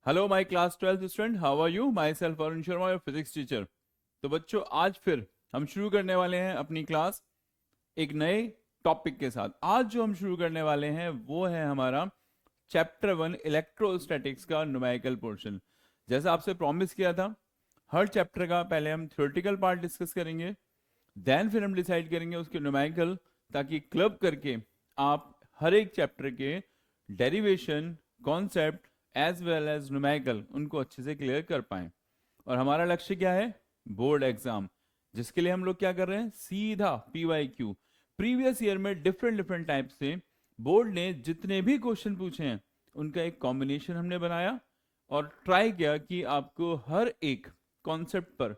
Hello my class 12th student, how are you? Myself Arun Sharma, your physics teacher. तो बच्चों, आज फिर हम शुरू करने वाले हैं अपनी क्लास एक नए टॉपिक के साथ। आज जो हम शुरू करने वाले हैं वो है हमारा चैप्टर 1 इलेक्ट्रोस्टैटिक्स का न्यूमेरिकल पोर्शन। जैसा आपसे प्रॉमिस किया था, हर चैप्टर का पहले हम थ्योरेटिकल पार्ट डिस्कस करेंगे, देन फिर हम डिसाइड करेंगे उसके न्यूमेरिकल, ताकि क्लब करके आप हर एक चैप्टर के derivation, concept as well as numerical उनको अच्छे से क्लियर कर पाएं। और हमारा लक्ष्य क्या है? बोर्ड एग्जाम, जिसके लिए हम लोग क्या कर रहे हैं? सीधा PYQ, प्रीवियस ईयर में डिफरेंट डिफरेंट टाइप से बोर्ड ने जितने भी क्वेश्चन पूछे हैं उनका एक कॉम्बिनेशन हमने बनाया और ट्राई किया कि आपको हर एक कॉन्सेप्ट पर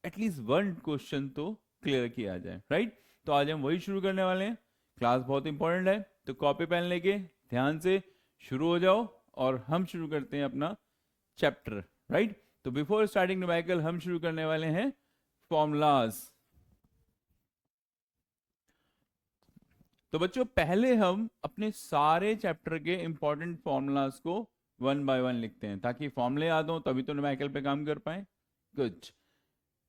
एटलीस्ट वन क्वेश्चन तो क्लियर किया जाए, राइट? तो आज हम वही शुरू करने वाले हैं। क्लास बहुत इंपॉर्टेंट है, तो कॉपी पेन लेके ध्यान से शुरू हो जाओ और हम शुरू करते हैं अपना चैप्टर, राइट? तो बिफोर स्टार्टिंग न्यूमेरिकल हम शुरू करने वाले हैं फॉर्मूलाज। तो बच्चों, पहले हम अपने सारे चैप्टर के इंपॉर्टेंट फॉर्मूलाज को वन बाय वन लिखते हैं, ताकि फॉर्मूले याद हो तभी तो न्यूमेरिकल पे काम कर पाए। कुछ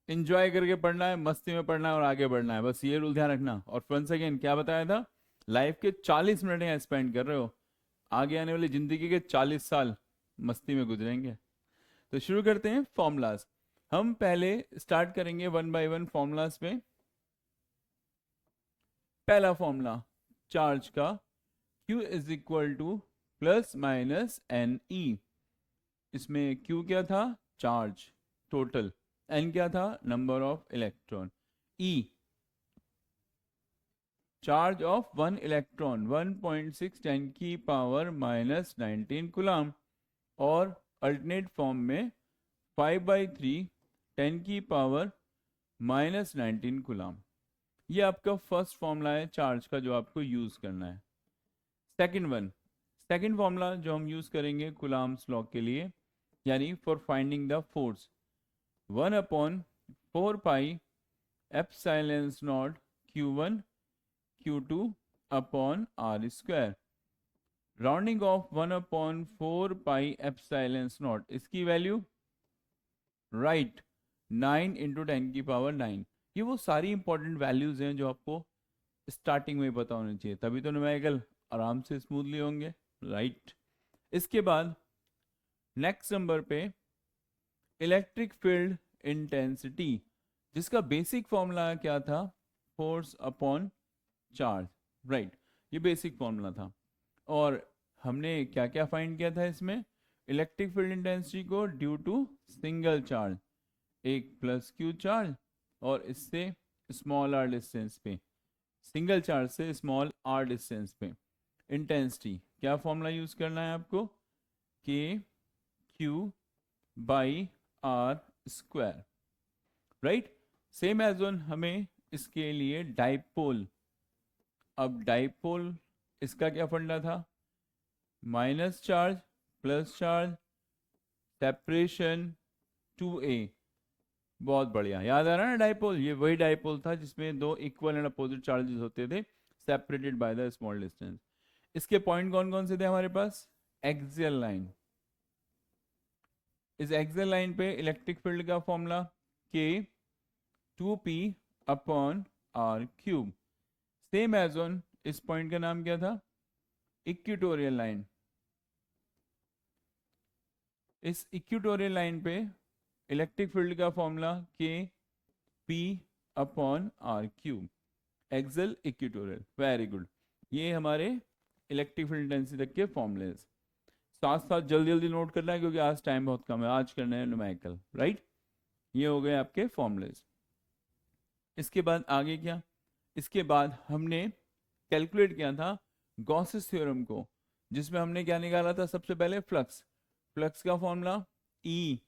इंजॉय करके पढ़ना है, मस्ती में पढ़ना है और आगे बढ़ना है, बस ये रूल ध्यान रखना। और वंस अगेन क्या बताया था? लाइफ के 40 मिनट यहाँ स्पेंड कर रहे हो, आगे आने वाली जिंदगी के 40 साल मस्ती में गुजरेंगे। तो शुरू करते हैं फॉर्मूलाज। हम पहले स्टार्ट करेंगे वन बाय वन फॉर्मूलाज पे। पहला फॉर्मूला चार्ज का, Q is equal to plus minus n e. इसमें Q क्या था? Charge total. N क्या था? Number of electron. E charge of one electron 1.6 10 की पावर माइनस 19 कूलम। और अल्टरनेट फॉर्म में 5/3 10 की पावर माइनस 19 कूलम। ये आपका फर्स्ट फॉर्मूला है चार्ज का, जो आपको यूज करना है। सेकंड फॉर्मूला जो हम यूज करेंगे कूलम्स लॉ के लिए, यानी for finding the force, 1/4 pi epsilon naught Q1 Q2 upon R square. Rounding off 1/4 pi epsilon not, इसकी वैल्यू राइट 9 इंटू 10 की पावर 9। ये वो सारी इंपॉर्टेंट वैल्यूज हैं जो आपको स्टार्टिंग में पता होनी चाहिए, तभी तो न्यूमेरिकल आराम से स्मूथली होंगे, राइट? इसके बाद नेक्स्ट नंबर पे इलेक्ट्रिक फील्ड इंटेंसिटी, जिसका बेसिक फॉर्मूला क्या था? Force upon charge, right? ये बेसिक फॉर्मूला था। और हमने क्या क्या फाइंड किया था इसमें? इलेक्ट्रिक फील्ड इंटेंसिटी को ड्यू टू सिंगल चार्ज, एक प्लस क्यू चार्ज, और इससे स्मॉल आर डिस्टेंस पे, सिंगल चार्ज से स्मॉल आर डिस्टेंस पे इंटेंसिटी क्या फॉर्मूला यूज करना है आपको? K q by r square, right? Same as one हमें इसके लिए डाइपोल। अब डाइपोल, इसका क्या फंडा था? Minus charge plus charge, separation 2a। बहुत बढ़िया, याद आ रहा है ना डाइपोल? ये वही डाइपोल था जिसमें दो इक्वल एंड अपोजिट चार्जेस होते थे, separated by the small distance. इसके पॉइंट कौन कौन से थे हमारे पास? Axial line. इस एक्सियल लाइन पे इलेक्ट्रिक फील्ड का formula k 2p upon r cube. Same as on, इस पॉइंट का नाम क्या था? Equatorial line. इस इक्वेटोरियल लाइन पे इलेक्ट्रिक फील्ड का formula k p upon r cube. Axial equatorial, very good. ये हमारे इलेक्ट्रिक फील्ड इंटेंसिटी तक के फॉर्मूले। साथ साथ जल्दी जल्दी नोट करना है क्योंकि आज टाइम बहुत कम है, आज करना है न्यूमेरिकल, राइट? ये हो गए आपके फॉर्मूलेज। इसके बाद आगे क्या? इसके बाद हमने कैलकुलेट किया था गॉसेस थ्योरम को, जिसमें हमने क्या निकाला था? सबसे पहले फ्लक्स। फ्लक्स का formula E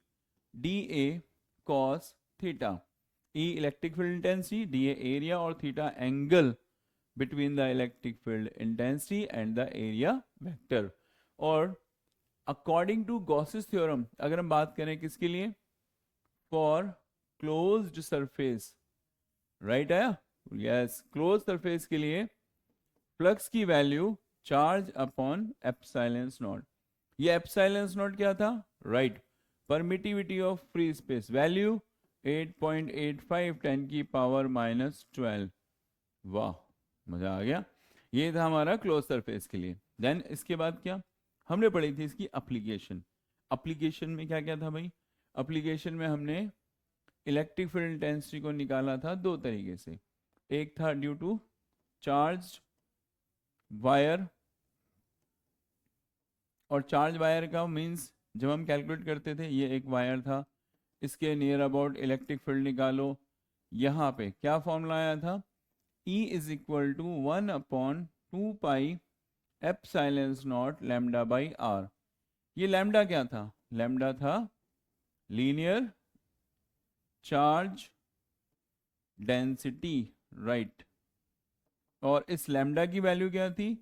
dA cos theta. E electric field intensity, dA area, और theta angle between the electric field intensity and the area vector. और अकॉर्डिंग टू गॉसेस थ्योरम अगर हम बात करें किसके लिए? फॉर क्लोज्ड सरफेस, राइट आया? यस, क्लोज सरफेस के लिए फ्लक्स की value charge upon epsilon naught. ये एप्सिलॉन नॉट क्या था? Right. Permittivity of free space value 8.85 10 की पावर -12। वाह, मजा आ गया। ये था हमारा क्लोज सरफेस के लिए। देन इसके बाद क्या हमने पढ़ी थी, इसकी एप्लीकेशन। एप्लीकेशन में क्या क्या था भाई? एप्लीकेशन में हमने इलेक्ट्रिक फील्ड इंटेंसिटी को निकाला था दो तरीके से। एक था ड्यू टू चार्ज वायर, और चार्ज वायर का मींस जब हम कैलकुलेट करते थे, ये एक वायर था, इसके नियर अबाउट इलेक्ट्रिक फील्ड निकालो। यहाँ पे क्या फॉर्मूला आया था? E is equal to 1/2 pi epsilon not lambda by r. ये लैम्डा क्या था? लैम्डा था लीनियर चार्ज डेंसिटी, राइट। और इस लैम्डा की वैल्यू क्या थी?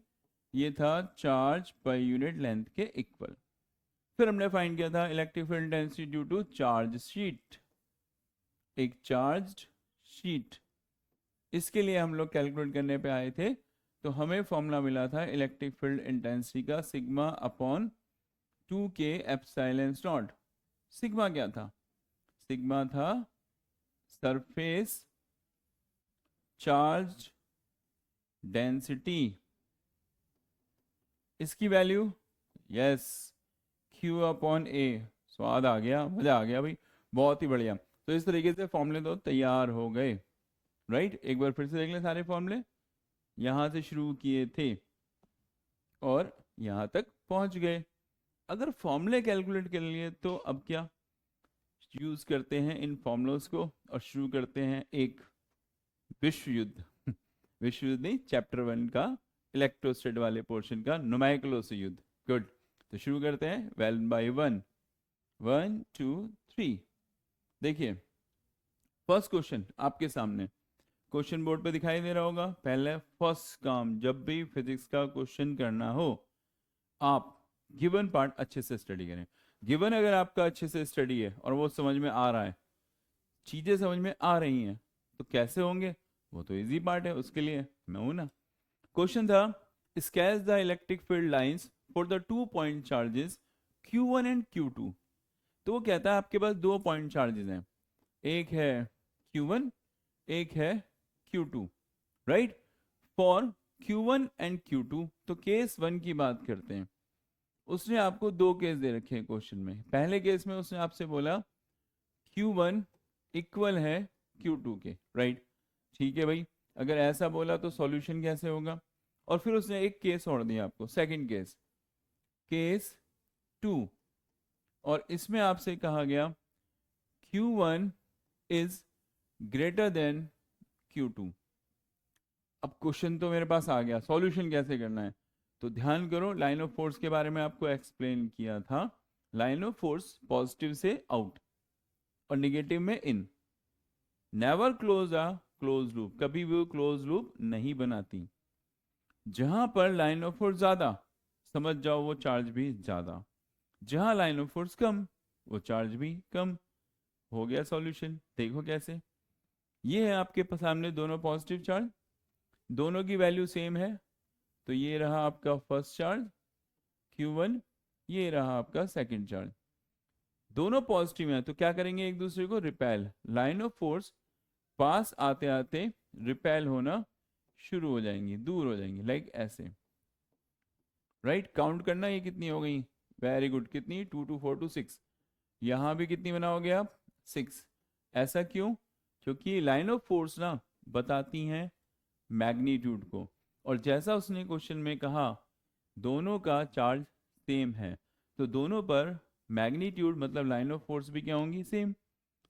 ये था चार्ज पर यूनिट लेंथ के इक्वल। फिर हमने फाइंड किया था electric field density due to charge sheet, एक चार्ज शीट। इसके लिए हम लोग कैलकुलेट करने पे आए थे, तो हमें फॉर्मूला मिला था इलेक्ट्रिक फील्ड इंटेंसिटी का sigma upon 2k epsilon not. Sigma क्या था? सिग्मा था सरफेस चार्ज डेंसिटी। इसकी value yes Q upon A। स्वाद आ गया, मजा आ गया भाई, बहुत ही बढ़िया। तो इस तरीके से फॉर्मूले तो तैयार हो गए, राइट। एक बार फिर से देख लें सारे फॉर्मूले। यहां से शुरू किए थे और यहां तक पहुंच गए। अगर फॉर्मूले कैलकुलेट कर लिए तो अब क्या यूज करते हैं इन फॉर्मूलोज को, और शुरू करते हैं एक विश्व युद्ध। विश्व युद्ध नहीं, चैप्टर 1 का इलेक्ट्रोस्टैट वाले पोर्शन का नुमेरिकलों से युद्ध। गुड, तो शुरू करते हैं 1 बाई 1, 1 2 3। देखिए फर्स्ट क्वेश्चन आपके सामने क्वेश्चन बोर्ड पे दिखाई दे रहा होगा। पहले फर्स्ट काम, जब भी फिजिक्स का क्वेश्चन करना हो, आप गिवन पार्ट अच्छे से स्टडी करें। गिवन अगर आपका अच्छे से स्टडी है और वो समझ में आ रहा है, चीजें समझ में आ रही हैं, तो कैसे होंगे? वो तो इजी पार्ट है, उसके लिए मैं हूं ना। क्वेश्चन था sketch the electric field lines for the 2 point charges Q1 and Q2। तो वो कहता है आपके पास 2 पॉइंट चार्जेस हैं, एक है Q1, एक है Q2, right. For Q1 and Q2, तो केस 1 की बात करते हैं। उसने आपको दो केस दे रखे हैं क्वेश्चन में। पहले केस में उसने आपसे बोला Q1 इक्वल है Q2 के, राइट। ठीक है भाई, अगर ऐसा बोला तो सॉल्यूशन कैसे होगा? और फिर उसने एक केस और दिया आपको, सेकंड केस, केस 2, और इसमें आपसे कहा गया Q1 is greater than Q2। अब क्वेश्चन तो मेरे पास आ गया, सॉल्यूशन कैसे करना है? तो ध्यान करो, लाइन ऑफ फोर्स के बारे में आपको एक्सप्लेन किया था। लाइन ऑफ फोर्स पॉजिटिव से आउट और निगेटिव में in. Never close a close loop, कभी भी क्लोज लूप नहीं बनाती। जहां पर लाइन ऑफ फोर्स ज्यादा, समझ जाओ वो चार्ज भी ज्यादा। जहां लाइन ऑफ फोर्स कम, वो चार्ज भी कम। हो गया सॉल्यूशन। देखो कैसे, ये है आपके सामने दोनों पॉजिटिव चार्ज, दोनों की वैल्यू सेम है। तो ये रहा आपका फर्स्ट चार्ज Q1, ये रहा आपका सेकंड चार्ज। दोनों पॉजिटिव हैं, तो क्या करेंगे? एक दूसरे को repel. Line of force pass आते आते रिपेल होना शुरू हो जाएंगी, दूर हो जाएंगी, लाइक ऐसे, राइट। काउंट करना, ये कितनी हो गई? वेरी गुड, कितनी? 2 2 4 2 6। यहां भी कितनी बनाओगे आप? 6। ऐसा क्यों? क्योंकि लाइन ऑफ फोर्स ना बताती हैं मैग्नीट्यूड को, और जैसा उसने क्वेश्चन में कहा दोनों का चार्ज सेम है, तो दोनों पर मैग्नीट्यूड मतलब लाइन ऑफ फोर्स भी क्या होंगी? सेम।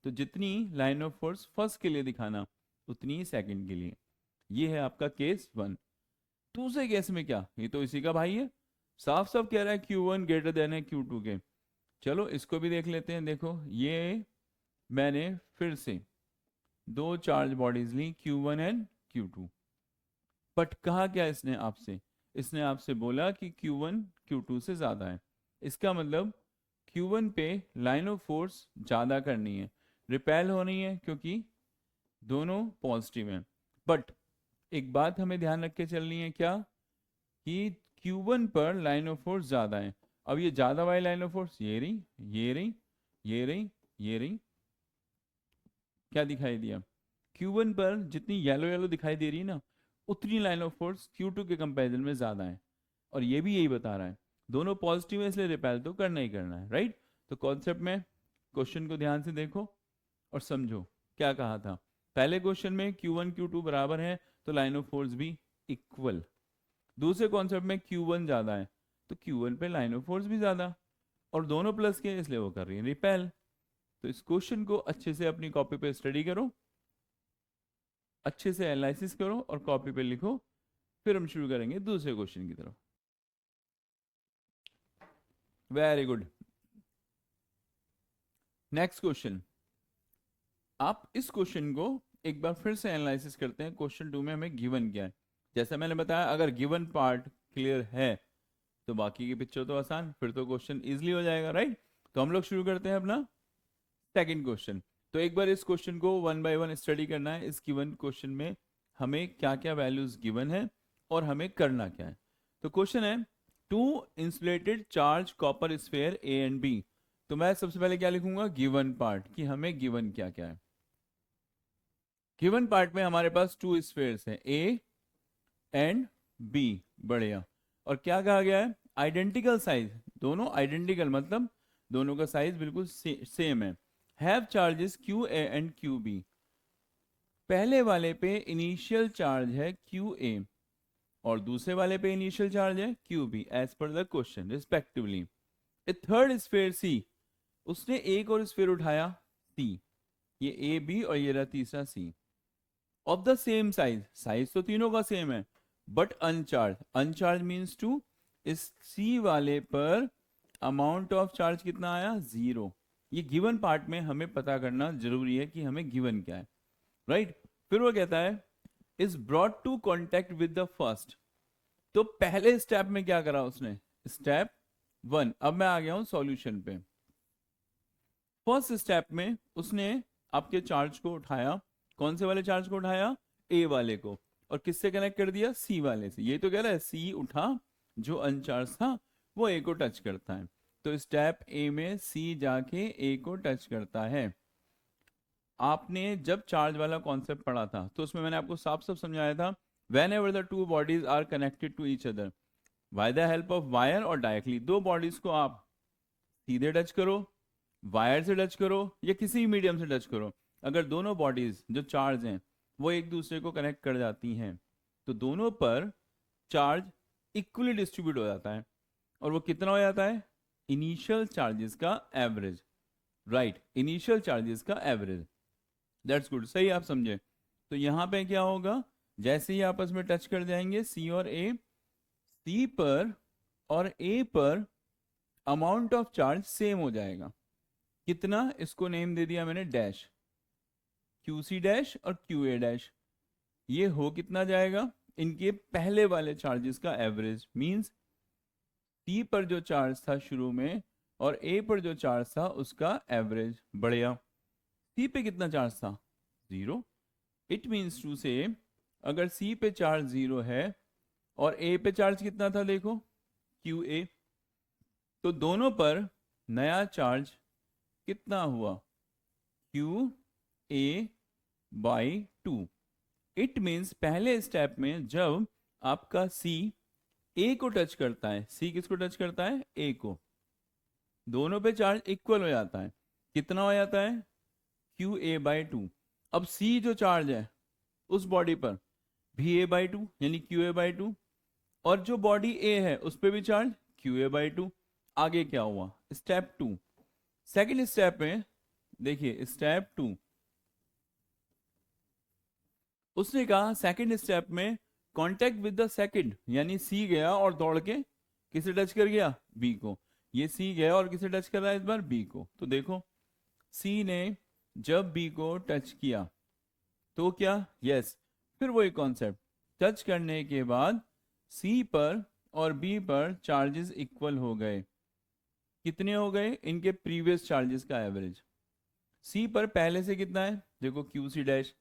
तो जितनी लाइन ऑफ फोर्स फर्स्ट के लिए दिखाना, उतनी ही सेकंड के लिए। ये है आपका केस 1। दूसरे केस में क्या? ये तो इसी का भाई है, साफ साफ कह रहा है Q1 ग्रेटर देन है Q2 के। चलो इसको भी देख लेते हैं। देखो ये मैंने फिर से दो चार्ज बॉडीज ली, Q1 एंड Q2, बट कहा क्या इसने आपसे? इसने आपसे बोला कि Q1 Q2 से ज्यादा है। इसका मतलब Q1 पे लाइन ऑफ फोर्स ज्यादा करनी है, रिपेल होनी है, क्योंकि दोनों पॉजिटिव हैं। बट एक बात हमें ध्यान रख के चलनी है, क्या? कि Q1 पर लाइन ऑफ फोर्स ज्यादा है, अब ये ज्यादा वाली लाइन ऑफ फोर्स ये रही, ये रही, ये रही, ये रही, क्या दिखाई दिया? Q1 पर जितनी येलो येलो दिखाई दे रही है ना, उतनी लाइन ऑफ फोर्स Q2 के कंपैरिजन में ज्यादा है। और ये भी यही बता रहा है, दोनों पॉजिटिव है इसलिए रिपेल तो करना ही करना है, राइट? तो कॉन्सेप्ट में क्वेश्चन को ध्यान से देखो और समझो क्या कहा था। पहले क्वेश्चन में Q1 Q2 बराबर है तो लाइन ऑफ फोर्स भी इक्वल। दूसरे कॉन्सेप्ट में Q1 ज्यादा है तो Q1 पे लाइन ऑफ फोर्स भी ज्यादा, और दोनों प्लस के इसलिए वो कर रही है रिपेल। तो इस क्वेश्चन को अच्छे से अपनी कॉपी पे स्टडी करो, अच्छे से एनालिसिस करो और कॉपी पे लिखो। फिर हम शुरू करेंगे दूसरे क्वेश्चन की तरफ। Very good. नेक्स्ट क्वेश्चन, आप इस क्वेश्चन को एक बार फिर से एनालिसिस करते हैं। क्वेश्चन 2 में हमें गिवन क्या है? जैसा मैंने बताया, अगर गिवन पार्ट क्लियर है तो बाकी की पिक्चर तो आसान, फिर तो क्वेश्चन इजीली हो जाएगा, राइट? तो हम लोग शुरू करते हैं अपना सेकंड क्वेश्चन। तो एक बार इस क्वेश्चन को वन बाय वन स्टडी करना है। इस गिवन क्वेश्चन में हमें क्या क्या वैल्यूज गिवन है और हमें करना क्या है। तो क्वेश्चन है, two insulated charge copper sphere A and B. तो मैं सबसे पहले क्या लिखूंगा? गिवन पार्ट, कि हमें गिवन क्या क्या है। गिवन पार्ट में हमारे पास टू स्फेयर्स हैं, ए एंड बी। बढ़िया। और क्या कहा गया है? आइडेंटिकल साइज, दोनों आइडेंटिकल मतलब दोनों का साइज बिल्कुल सेम है। Have charges q a and q b. पहले वाले पे इनिशियल चार्ज है क्यू ए और दूसरे वाले पे इनिशियल चार्ज है q b as per the question respectively. A third sphere c, उसने एक और स्फेयर उठाया सी, ये ए बी और ये रहा तीसरा c, of the same size, size तो तीनों का सेम है, but uncharge. Uncharge means to, इस सी वाले पर अमाउंट ऑफ चार्ज कितना आया? 0। ये गिवन पार्ट में हमें पता करना जरूरी है कि हमें गिवन क्या है, राइट? फिर वो कहता है is brought to contact with the first. तो पहले स्टेप में क्या करा उसने? स्टेप 1। अब मैं आ गया हूं सॉल्यूशन पे। फर्स्ट स्टेप में उसने आपके चार्ज को उठाया, कौन से वाले चार्ज को उठाया? ए वाले को, और किससे कनेक्ट कर दिया? सी वाले से। ये तो कह रहा है सी उठा, जो अनचार्ज था वो ए को टच करता है। तो स्टेप ए में सी जाके ए को टच करता है। आपने जब चार्ज वाला कॉन्सेप्ट पढ़ा था तो उसमें मैंने आपको साफ साफ समझाया था, whenever the two bodies are connected to each other by the help of wire और डायरेक्टली, दो बॉडीज को आप सीधे टच करो, वायर से टच करो या किसी मीडियम से टच करो, अगर दोनों बॉडीज जो चार्ज हैं वो एक दूसरे को कनेक्ट कर जाती हैं तो दोनों पर चार्ज इक्वली डिस्ट्रीब्यूट हो जाता है। और वो कितना हो जाता है? इनिशियल चार्जेस का एवरेज, राइट? इनिशियल चार्जेस का एवरेज। दैट्स गुड, सही आप समझे। तो यहां पे क्या होगा? जैसे ही आपस में टच कर जाएंगे सी और ए, सी पर और ए पर अमाउंट ऑफ चार्ज सेम हो जाएगा। कितना? इसको नेम दे दिया मैंने डैश, क्यू सी डैश और क्यू ए डैश। ये हो कितना जाएगा? इनके पहले वाले चार्जेस का एवरेज, मींस सी पर जो चार्ज था शुरू में और ए पर जो चार्ज था उसका एवरेज। बढ़िया। सी पे कितना चार्ज था? 0। इट मीन्स टू से, अगर सी पे चार्ज 0 है और ए पे चार्ज कितना था? देखो क्यू ए, तो दोनों पर नया चार्ज कितना हुआ? Q a by 2। It means पहले स्टेप में जब आपका सी ए को टच करता है, सी किसको टच करता है? ए को, दोनों पे चार्ज इक्वल हो जाता है। कितना हो जाता है? Q a by 2। अब सी जो चार्ज है उस बॉडी पर भी ए बाई 2 यानी क्यू ए बाई 2, और जो बॉडी ए है उस पर भी चार्ज क्यू ए बाई 2। आगे क्या हुआ? स्टेप 2। सेकेंड स्टेप में देखिए, स्टेप 2 उसने कहा सेकेंड स्टेप में कांटेक्ट विद द सेकेंड, यानी सी गया और दौड़ के किसे टच कर गया? बी को। ये सी गया और किसे टच कर रहा है इस बार? बी को। तो देखो सी ने जब बी को टच किया तो क्या? यस। फिर वही कॉन्सेप्ट, टच करने के बाद सी पर और बी पर चार्जेस इक्वल हो गए। कितने हो गए? इनके प्रीवियस चार्जेस का एवरेज। सी पर पहले से कितना है? देखो क्यू सी डैश।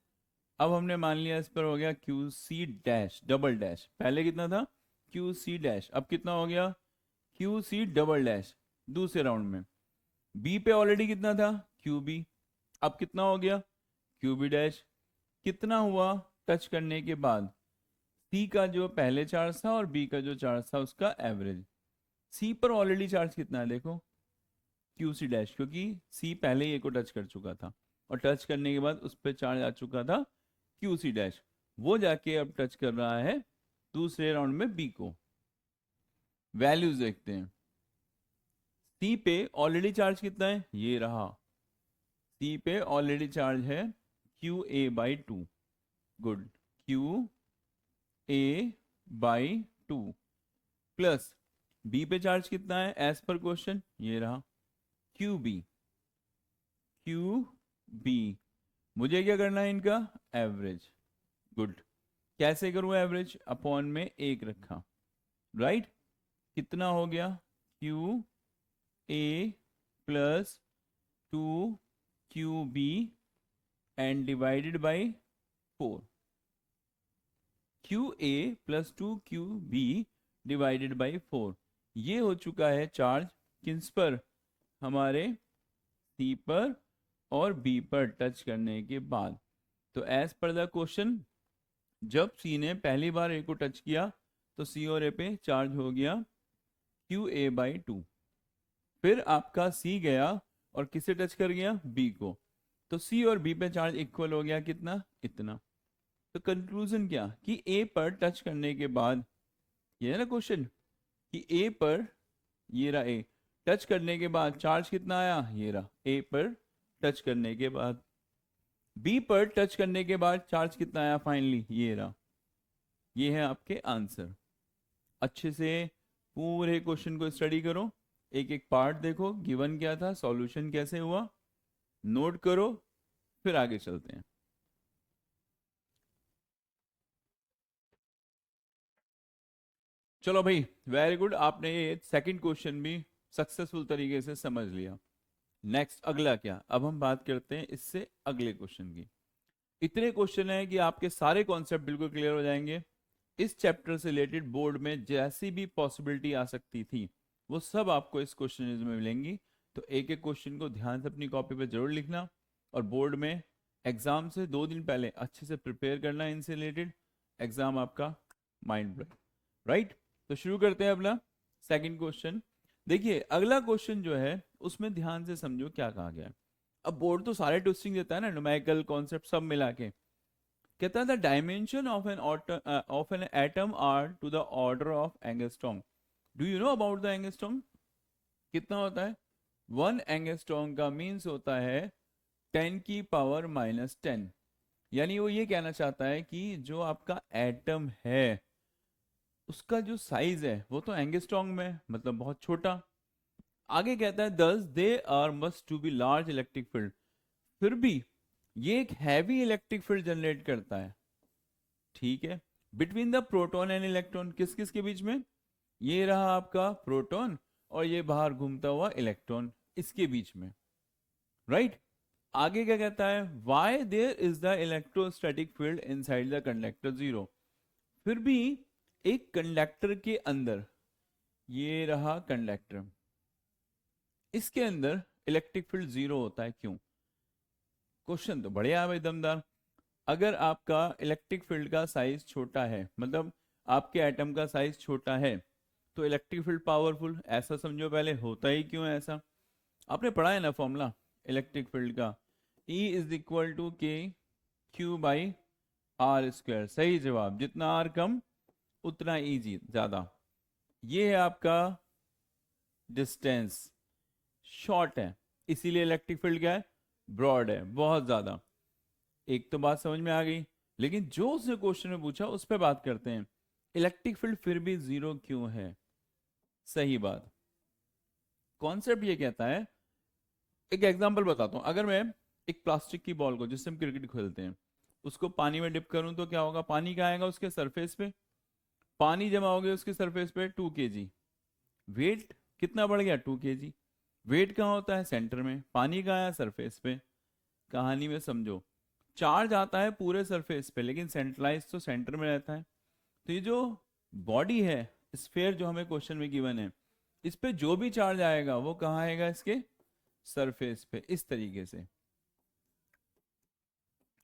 अब हमने मान लिया इस पर हो गया q c dash double dash. पहले कितना था? Q c dash. अब कितना हो गया? क्यू सी डबल डैश दूसरे राउंड में। बी पे ऑलरेडी कितना था, क्यू बी, अब कितना हो गया, क्यू बी डैश। कितना हुआ टच करने के बाद, सी का जो पहले चार्ज था और बी का जो चार्ज था उसका एवरेज। सी पर ऑलरेडी चार्ज कितना है देखो, क्यू सी डैश, क्योंकि सी पहले ही ए को टच कर चुका था और टच करने के बाद उस पर चार्ज आ चुका था क्यू सी डैश। वो जाके अब टच कर रहा है दूसरे राउंड में बी को। वैल्यूज देखते हैं। सी पे ऑलरेडी चार्ज कितना है, ये रहा, सी पे ऑलरेडी चार्ज है q a by two. Good, q a by two plus B पे चार्ज कितना है एज पर क्वेश्चन, ये रहा क्यू बी। क्यू बी मुझे क्या करना है, इनका एवरेज। गुड, कैसे करूँ एवरेज, अपॉन में एक रखा, राइट। कितना हो गया, q a plus two q b and divided by 4। Q a plus two q b divided by 4, ये हो चुका है चार्ज किस पर, हमारे सी पर और बी पर टच करने के बाद। तो एज पर द क्वेश्चन, जब सी ने पहली बार ए को टच किया तो सी और ए पे चार्ज हो गया क्यू ए बाई टू। फिर आपका सी गया और किसे टच कर गया, बी को, तो सी और बी पे चार्ज इक्वल हो गया कितना, इतना। तो कंक्लूजन क्या, कि ए पर टच करने के बाद, ये है ना क्वेश्चन, कि ए पर, ये रहा ए, टच करने के बाद चार्ज कितना आया, ये रहा ए पर टच करने के बाद। बी पर टच करने के बाद चार्ज कितना आया फाइनली, ये रहा। ये है आपके आंसर। अच्छे से पूरे क्वेश्चन को स्टडी करो, एक एक पार्ट देखो, गिवन क्या था, सॉल्यूशन कैसे हुआ, नोट करो, फिर आगे चलते हैं। चलो भाई, वेरी गुड, आपने ये सेकंड क्वेश्चन भी सक्सेसफुल तरीके से समझ लिया। नेक्स्ट अगला क्या, अब हम बात करते हैं इससे अगले क्वेश्चन की। इतने क्वेश्चन हैं कि आपके सारे कॉन्सेप्ट बिल्कुल क्लियर हो जाएंगे। इस चैप्टर से रिलेटेड बोर्ड में जैसी भी पॉसिबिलिटी आ सकती थी वो सब आपको इस क्वेश्चन में मिलेंगी। तो एक एक क्वेश्चन को ध्यान से अपनी कॉपी पे जरूर लिखना और बोर्ड में एग्जाम से 2 दिन पहले अच्छे से प्रिपेयर करना इनसे रिलेटेड, एग्जाम आपका माइंड ब्लोइंग, राइट। तो शुरू करते हैं अपना सेकंड क्वेश्चन। देखिए अगला क्वेश्चन जो है उसमें ध्यान से समझो क्या कहा गया है। अब बोर्ड तो सारे ट्विस्टिंग देता है ना, न्यूमेरिकल कॉन्सेप्ट सब मिला के। कहता है the dimension of an atom are to the order of angstrom. Do you know about the angstrom, कितना होता है, 1 एंगस्ट्रॉम का मीन्स होता है 10⁻⁻10। यानी वो ये कहना चाहता है कि जो आपका एटम है उसका जो साइज है वो तो एंगस्ट्रॉम में है, मतलब बहुत छोटा। आगे कहता है thus they are must to be large electric field, फिर भी ये एक हैवी इलेक्ट्रिक फील्ड जनरेट करता है, ठीक है। Between the proton and electron, किस किस के बीच में, ये रहा आपका प्रोटॉन और ये बाहर घूमता हुआ इलेक्ट्रॉन, इसके बीच में, राइट। आगे क्या कहता है, why there is the electrostatic field inside the conductor zero, फिर भी एक कंडक्टर के अंदर, ये रहा कंडक्टर, इसके अंदर इलेक्ट्रिक फील्ड जीरो होता है, क्यों। क्वेश्चन तो बढ़िया है भाई, दमदार। अगर आपका इलेक्ट्रिक फील्ड का साइज छोटा है, मतलब आपके एटम का साइज छोटा है, तो इलेक्ट्रिक फील्ड पावरफुल, ऐसा समझो। पहले होता ही क्यों है ऐसा, आपने पढ़ा है ना फॉर्मूला इलेक्ट्रिक फील्ड का, E इज इक्वल टू के क्यू बाई आर स्क्वायर। सही जवाब, जितना आर कम उतना ई ज्यादा। ये है आपका डिस्टेंस, शॉर्ट है, इसीलिए इलेक्ट्रिक फील्ड क्या है, ब्रॉड है, बहुत ज्यादा। एक तो बात समझ में आ गई, लेकिन जो उसने क्वेश्चन में पूछा उस पर बात करते हैं। इलेक्ट्रिक फील्ड फिर भी जीरो क्यों है, सही बात। कॉन्सेप्ट ये कहता है, एक एग्जांपल बताता हूं। अगर मैं एक प्लास्टिक की बॉल को, जिससे हम क्रिकेट खेलते हैं, उसको पानी में डिप करूं तो क्या होगा, पानी क्या आएगा उसके सरफेस पे, पानी जमा हो गया उसके सरफेस पे 2 kg, वेट कितना बढ़ गया, 2 kg। वेट कहाँ होता है, सेंटर में, पानी कहाँ आया, सरफेस पे। कहानी में समझो, चार्ज आता है पूरे सरफेस पे लेकिन सेंट्रलाइज तो सेंटर में रहता है। तो ये जो बॉडी है, स्फीयर जो हमें क्वेश्चन में गिवन है, इस पे जो भी चार्ज आएगा वो कहाँ आएगा, इसके सरफेस पे, इस तरीके से।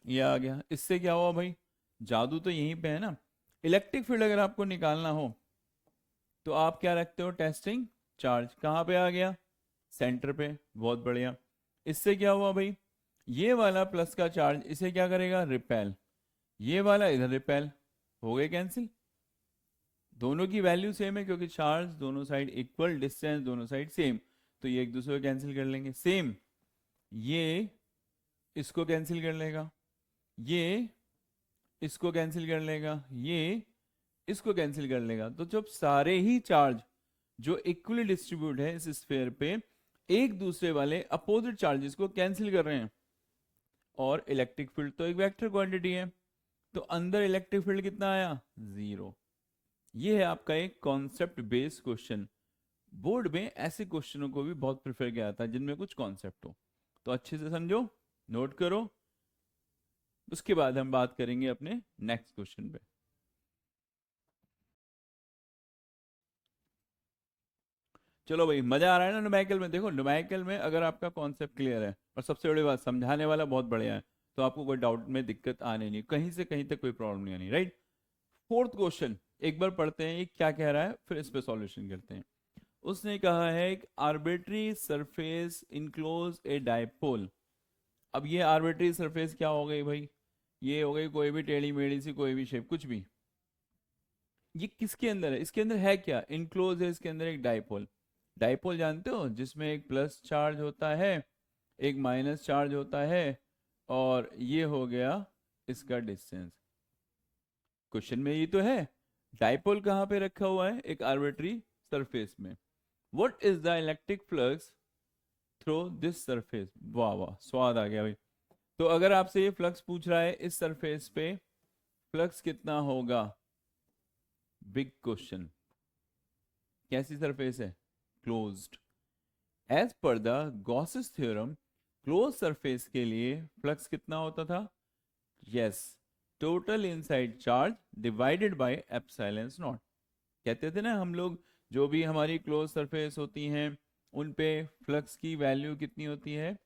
ये आ गया। इससे क्या हुआ भाई, जादू तो यहीं पे है ना। इलेक्ट्रिक फील्ड अगर आपको निकालना हो तो आप क्या रखते हो, टेस्टिंग चार्ज कहाँ पे आ गया, सेंटर पे। बहुत बढ़िया। इससे क्या हुआ भाई, ये वाला प्लस का चार्ज इसे क्या करेगा, रिपेल। ये वाला इधर रिपेल, हो गए कैंसिल। दोनों की वैल्यू सेम है क्योंकि चार्ज दोनों साइड इक्वल, डिस्टेंस दोनों साइड सेम, तो ये एक दूसरे को कैंसिल कर लेंगे। सेम ये इसको कैंसिल कर लेगा, ये इसको कैंसिल कर लेगा, ये इसको कैंसिल कर लेगा। तो जब सारे ही चार्ज जो इक्वली डिस्ट्रीब्यूट है इस स्फीयर पे एक दूसरे वाले अपोजिट चार्जेस को कैंसिल कर रहे हैं, और इलेक्ट्रिक फील्ड तो एक वेक्टर क्वांटिटी है, तो अंदर इलेक्ट्रिक फील्ड कितना आया, 0। ये है आपका एक कॉन्सेप्ट बेस्ड क्वेश्चन। बोर्ड में ऐसे क्वेश्चनों को भी बहुत प्रेफर किया जाता है जिनमें कुछ कॉन्सेप्ट हो। तो अच्छे से समझो, नोट करो, उसके बाद हम बात करेंगे अपने नेक्स्ट क्वेश्चन पे। चलो भाई, मजा आ रहा है ना न्यूमेरिकल में। देखो न्यूमेरिकल में अगर आपका कॉन्सेप्ट क्लियर है और सबसे बड़ी बात समझाने वाला बहुत बढ़िया है, तो आपको कोई डाउट में दिक्कत आने नहीं, कहीं से कहीं तक कोई प्रॉब्लम नहीं आनी, राइट। फोर्थ क्वेश्चन एक बार पढ़ते हैं, ये क्या कह रहा है, फिर इस पे सॉल्यूशन करते हैं। उसने कहा है एक आर्बिट्री सरफेस इनक्लोज ए डायपोल। अब ये आर्बिट्री सरफेस क्या हो गई भाई, ये हो गई कोई भी टेढ़ी मेढ़ी सी कोई भी शेप, कुछ भी। ये किसके अंदर है, इसके अंदर है क्या, इनक्लोज है इसके अंदर एक डायपोल। डायपोल जानते हो, जिसमें एक प्लस चार्ज होता है, एक माइनस चार्ज होता है, और ये हो गया इसका डिस्टेंस। क्वेश्चन में ये तो है। डायपोल कहाँ पे रखा हुआ है, एक आर्बिट्री सरफेस में। What is the electric flux through this surface. वाह वाह, स्वाद आ गया भाई। तो अगर आपसे ये फ्लक्स पूछ रहा है इस सरफेस पे फ्लक्स कितना होगा, बिग क्वेश्चन। कैसी सरफेस है, closed. As per the Gauss's theorem close surface के लिए फ्लक्स कितना होता था, yes, total inside charge divided by epsilon not. कहते थे ना हम लोग, जो भी हमारी क्लोज सरफेस होती हैं उन पे फ्लक्स की वैल्यू कितनी होती है,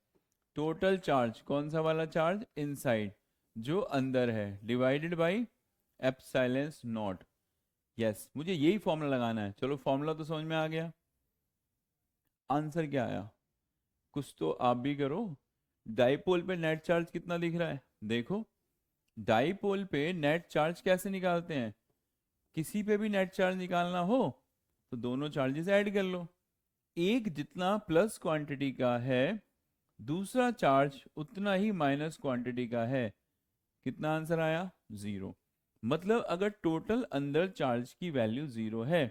टोटल चार्ज, कौन सा वाला चार्ज, इनसाइड, जो अंदर है, divided by epsilon not. Yes, मुझे यही फॉर्मूला लगाना है। चलो फॉर्मूला तो समझ में आ गया, आंसर क्या आया कुछ तो आप भी करो। डाइपोल पे नेट चार्ज कितना दिख रहा है, देखो। डाइपोल पे नेट चार्ज कैसे निकालते हैं, किसी पे भी नेट चार्ज निकालना हो तो दोनों चार्जेस ऐड कर लो। एक जितना प्लस क्वांटिटी का है, दूसरा चार्ज उतना ही माइनस क्वांटिटी का है। कितना आंसर आया, 0। मतलब अगर टोटल अंदर चार्ज की वैल्यू 0 है,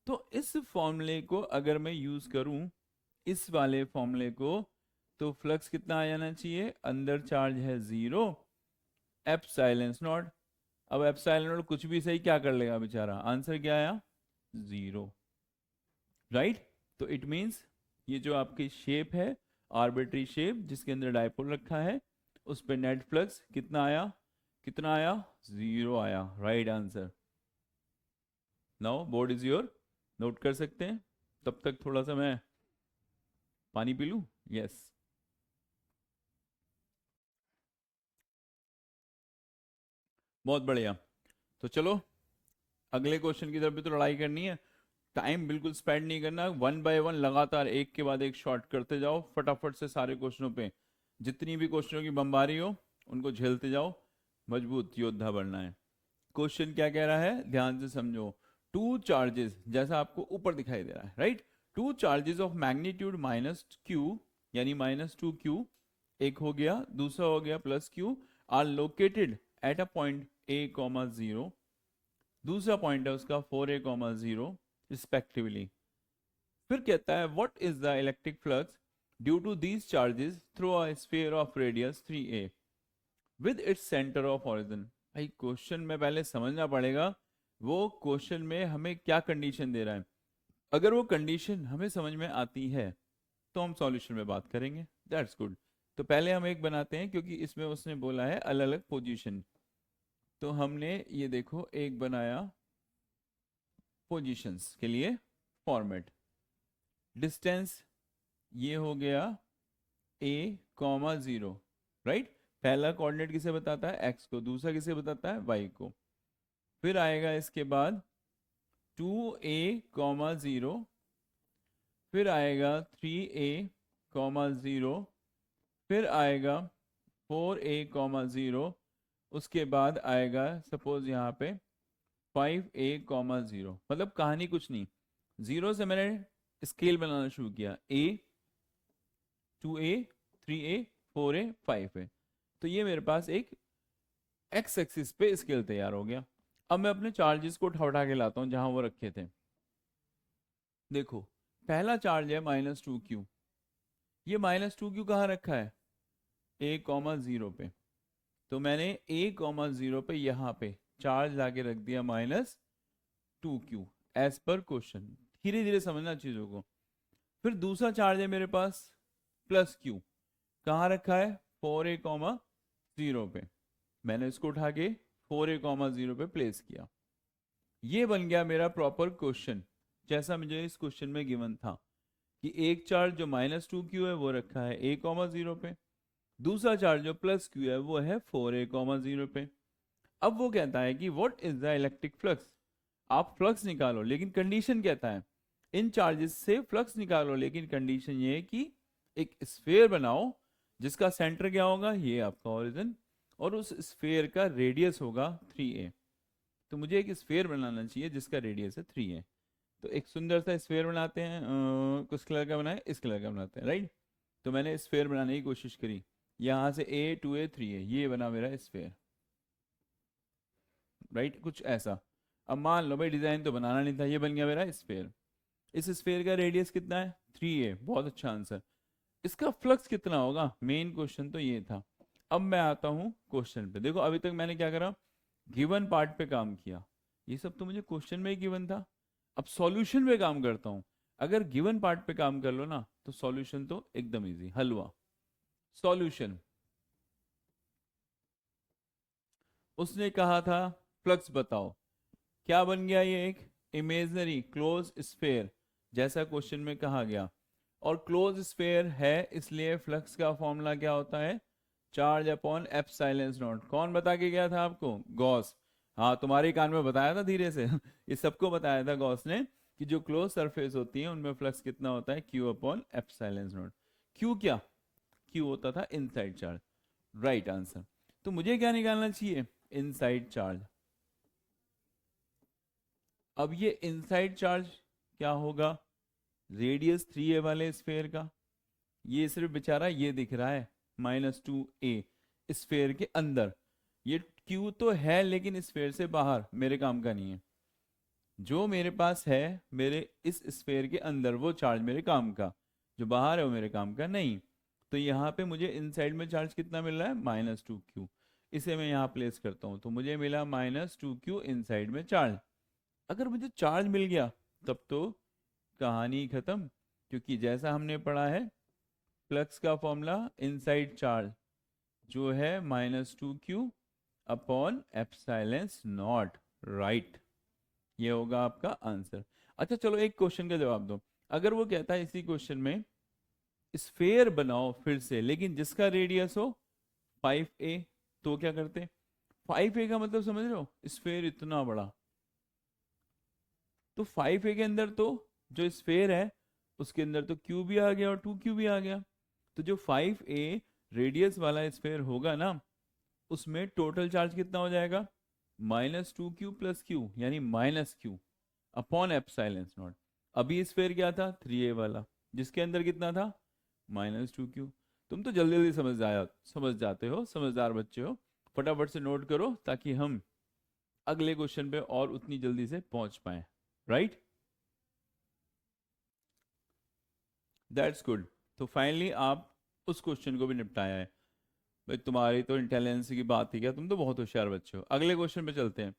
तो इस फॉर्मूले को अगर मैं यूज करूं, इस वाले फॉर्मूले को, तो फ्लक्स कितना आ जाना चाहिए, अंदर चार्ज है 0, एप्सिलॉन नॉट। अब एप्सिलॉन नॉट कुछ भी सही क्या कर लेगा बेचारा, आंसर क्या आया, 0, राइट। तो इट मींस ये जो आपकी शेप है, आर्बिट्री शेप जिसके अंदर डायपोल रखा है, उस पे नेट फ्लक्स कितना आया, कितना आया, 0 आया, right answer. Now board is your, note कर सकते हैं। तब तक थोड़ा सा मैं पानी पी लूं, यस। बहुत बढ़िया। तो चलो अगले क्वेश्चन की तरफ भी तो लड़ाई करनी है, टाइम बिल्कुल स्पेंड नहीं करना, वन बाय वन लगातार एक के बाद एक शॉर्ट करते जाओ फटाफट से सारे क्वेश्चनों पे। जितनी भी क्वेश्चनों की बमबारी हो उनको झेलते जाओ, मजबूत योद्धा बनना है। क्वेश्चन क्या कह रहा है, ध्यान से समझो। टू चार्जेस, जैसा आपको ऊपर दिखाई दे रहा है, right. Two charges of magnitude minus q, यानी -2q, एक हो गया, दूसरा हो गया +q, are located at a point a,0, दूसरा पॉइंट है उसका 4a,0 रिस्पेक्टिवली। फिर कहता है what is the electric flux due to these charges through a sphere of radius 3a with its centre of origin. भाई क्वेश्चन में पहले समझना पड़ेगा वो क्वेश्चन में हमें क्या कंडीशन दे रहा है। अगर वो कंडीशन हमें समझ में आती है तो हम सॉल्यूशन में बात करेंगे, दैट्स गुड। तो पहले हम एक बनाते हैं क्योंकि इसमें उसने बोला है अलग अलग पोजीशन। तो हमने ये देखो एक बनाया पोजीशंस के लिए फॉर्मेट, डिस्टेंस ये हो गया a,0, राइट। पहला कोऑर्डिनेट किसे बताता है, x को, दूसरा किसे बताता है, y को। फिर आएगा इसके बाद 2a,0, फिर आएगा 3a,0, फिर आएगा 4a,0, उसके बाद आएगा सपोज यहाँ पे 5a,0। मतलब कहानी कुछ नहीं, जीरो से मैंने स्केल बनाना शुरू किया, a, 2a, 3a, 4a, 5a। तो ये मेरे पास एक एक्स एक्सिस पे स्केल तैयार हो गया। अब मैं अपने चार्जेस को उठा के लाता हूं जहां वो रखे थे। देखो पहला चार्ज है -2q। ये -2q कहाँ रखा है, a,0 पे। तो मैंने a,0 पे यहाँ पे चार्ज लाके रख दिया -2q एज पर क्वेश्चन। धीरे धीरे समझना चीजों को। फिर दूसरा चार्ज है मेरे पास +q, कहाँ रखा है, 4a,0 पे। मैंने इसको उठा के 4a,0 पे प्लेस किया। ये बन गया मेरा प्रॉपर क्वेश्चन जैसा मुझे इस क्वेश्चन में गिवन था कि एक चार्ज जो -2q है वो रखा है a,0 पे, दूसरा चार्ज जो +q है वो है 4a,0 पे। अब वो कहता है कि what is the electric flux. आप फ्लक्स निकालो, लेकिन कंडीशन कहता है इन चार्जेस से फ्लक्स निकालो, लेकिन कंडीशन ये है कि एक स्फीयर बनाओ जिसका सेंटर क्या होगा, ये आपका ओरिजिन, और उस स्फीयर का रेडियस होगा 3a। तो मुझे एक स्फीयर बनाना चाहिए जिसका रेडियस है 3a। तो एक सुंदर सा स्फीयर बनाते हैं, किस कलर का बनाए, इस कलर का बनाते हैं, राइट। तो मैंने स्फीयर बनाने की कोशिश करी, यहाँ से a, 2a, 3a, ये बना मेरा स्फीयर, राइट, कुछ ऐसा। अब मान लो भाई डिजाइन तो बनाना नहीं था, ये बन गया मेरा स्फीयर। इस स्फीयर का रेडियस कितना है, 3a, बहुत अच्छा आंसर। इसका फ्लक्स कितना होगा, मेन क्वेश्चन तो ये था। अब मैं आता हूँ क्वेश्चन पे। देखो अभी तक मैंने क्या करा, गिवन पार्ट पे काम किया, ये सब तो मुझे क्वेश्चन में ही गिवन था। अब सॉल्यूशन पे काम करता हूँ। अगर गिवन पार्ट पे काम कर लो ना तो सॉल्यूशन तो एकदम इजी, हलवा। सॉल्यूशन, उसने कहा था फ्लक्स बताओ, क्या बन गया, ये एक इमेजनरी क्लोज स्फेयर जैसा क्वेश्चन में कहा गया। और क्लोज स्फेयर है इसलिए फ्लक्स का फॉर्मूला क्या होता है, चार्ज अपॉन एप्सिलॉन नॉट। कौन बता के गया था आपको, गॉस। हाँ तुम्हारे कान में बताया था धीरे से ये सबको बताया था गॉस ने कि जो क्लोज सरफेस होती है उनमें फ्लक्स कितना होता है, Q upon epsilon not. Q क्या, क्यू होता था इनसाइड चार्ज, राइट आंसर। तो मुझे क्या निकालना चाहिए, इनसाइड चार्ज। अब ये इनसाइड चार्ज क्या होगा, रेडियस 3a वाले स्फेयर का। ये सिर्फ बेचारा ये दिख रहा है -2a स्फेयर के अंदर। ये q तो है लेकिन स्फेयर से बाहर, मेरे काम का नहीं है। जो मेरे पास है मेरे इस स्फेयर के अंदर वो चार्ज मेरे काम का, जो बाहर है वो मेरे काम का नहीं। तो यहाँ पे मुझे इनसाइड में चार्ज कितना मिल रहा है, -2q। इसे मैं यहाँ प्लेस करता हूँ तो मुझे मिला -2q इनसाइड में चार्ज। अगर मुझे चार्ज मिल गया तब तो कहानी खत्म, क्योंकि जैसा हमने पढ़ा है फ्लक्स का फॉर्मूला इनसाइड चार्ज जो है -2q upon epsilon not, right. ये होगा आपका आंसर। अच्छा चलो एक क्वेश्चन का जवाब दो। अगर वो कहता है इसी क्वेश्चन में स्फेयर बनाओ फिर से लेकिन जिसका रेडियस हो 5a, तो क्या करते, 5a का मतलब समझ रहे हो, स्फेयर इतना बड़ा। तो 5a के अंदर तो जो स्फेयर है उसके अंदर तो q भी आ गया और 2q भी आ गया। तो जो 5a रेडियस वाला स्फेयर होगा ना उसमें टोटल चार्ज कितना हो जाएगा, -2q प्लस q, यानी -q अपॉन एप्सिलॉन नॉट। अभी स्फेयर क्या था, 3a वाला, जिसके अंदर कितना था, -2q। तुम तो जल्दी जल्दी समझ जाते हो, समझदार बच्चे हो। फटाफट से नोट करो ताकि हम अगले क्वेश्चन पे और उतनी जल्दी से पहुंच पाए, राइट। That's good. तो फाइनली आप उस क्वेश्चन को भी निपटाया है। भाई तुम्हारी तो इंटेलिजेंस की बात ही क्या, तुम तो बहुत होशियार बच्चे हो। अगले क्वेश्चन पे चलते हैं।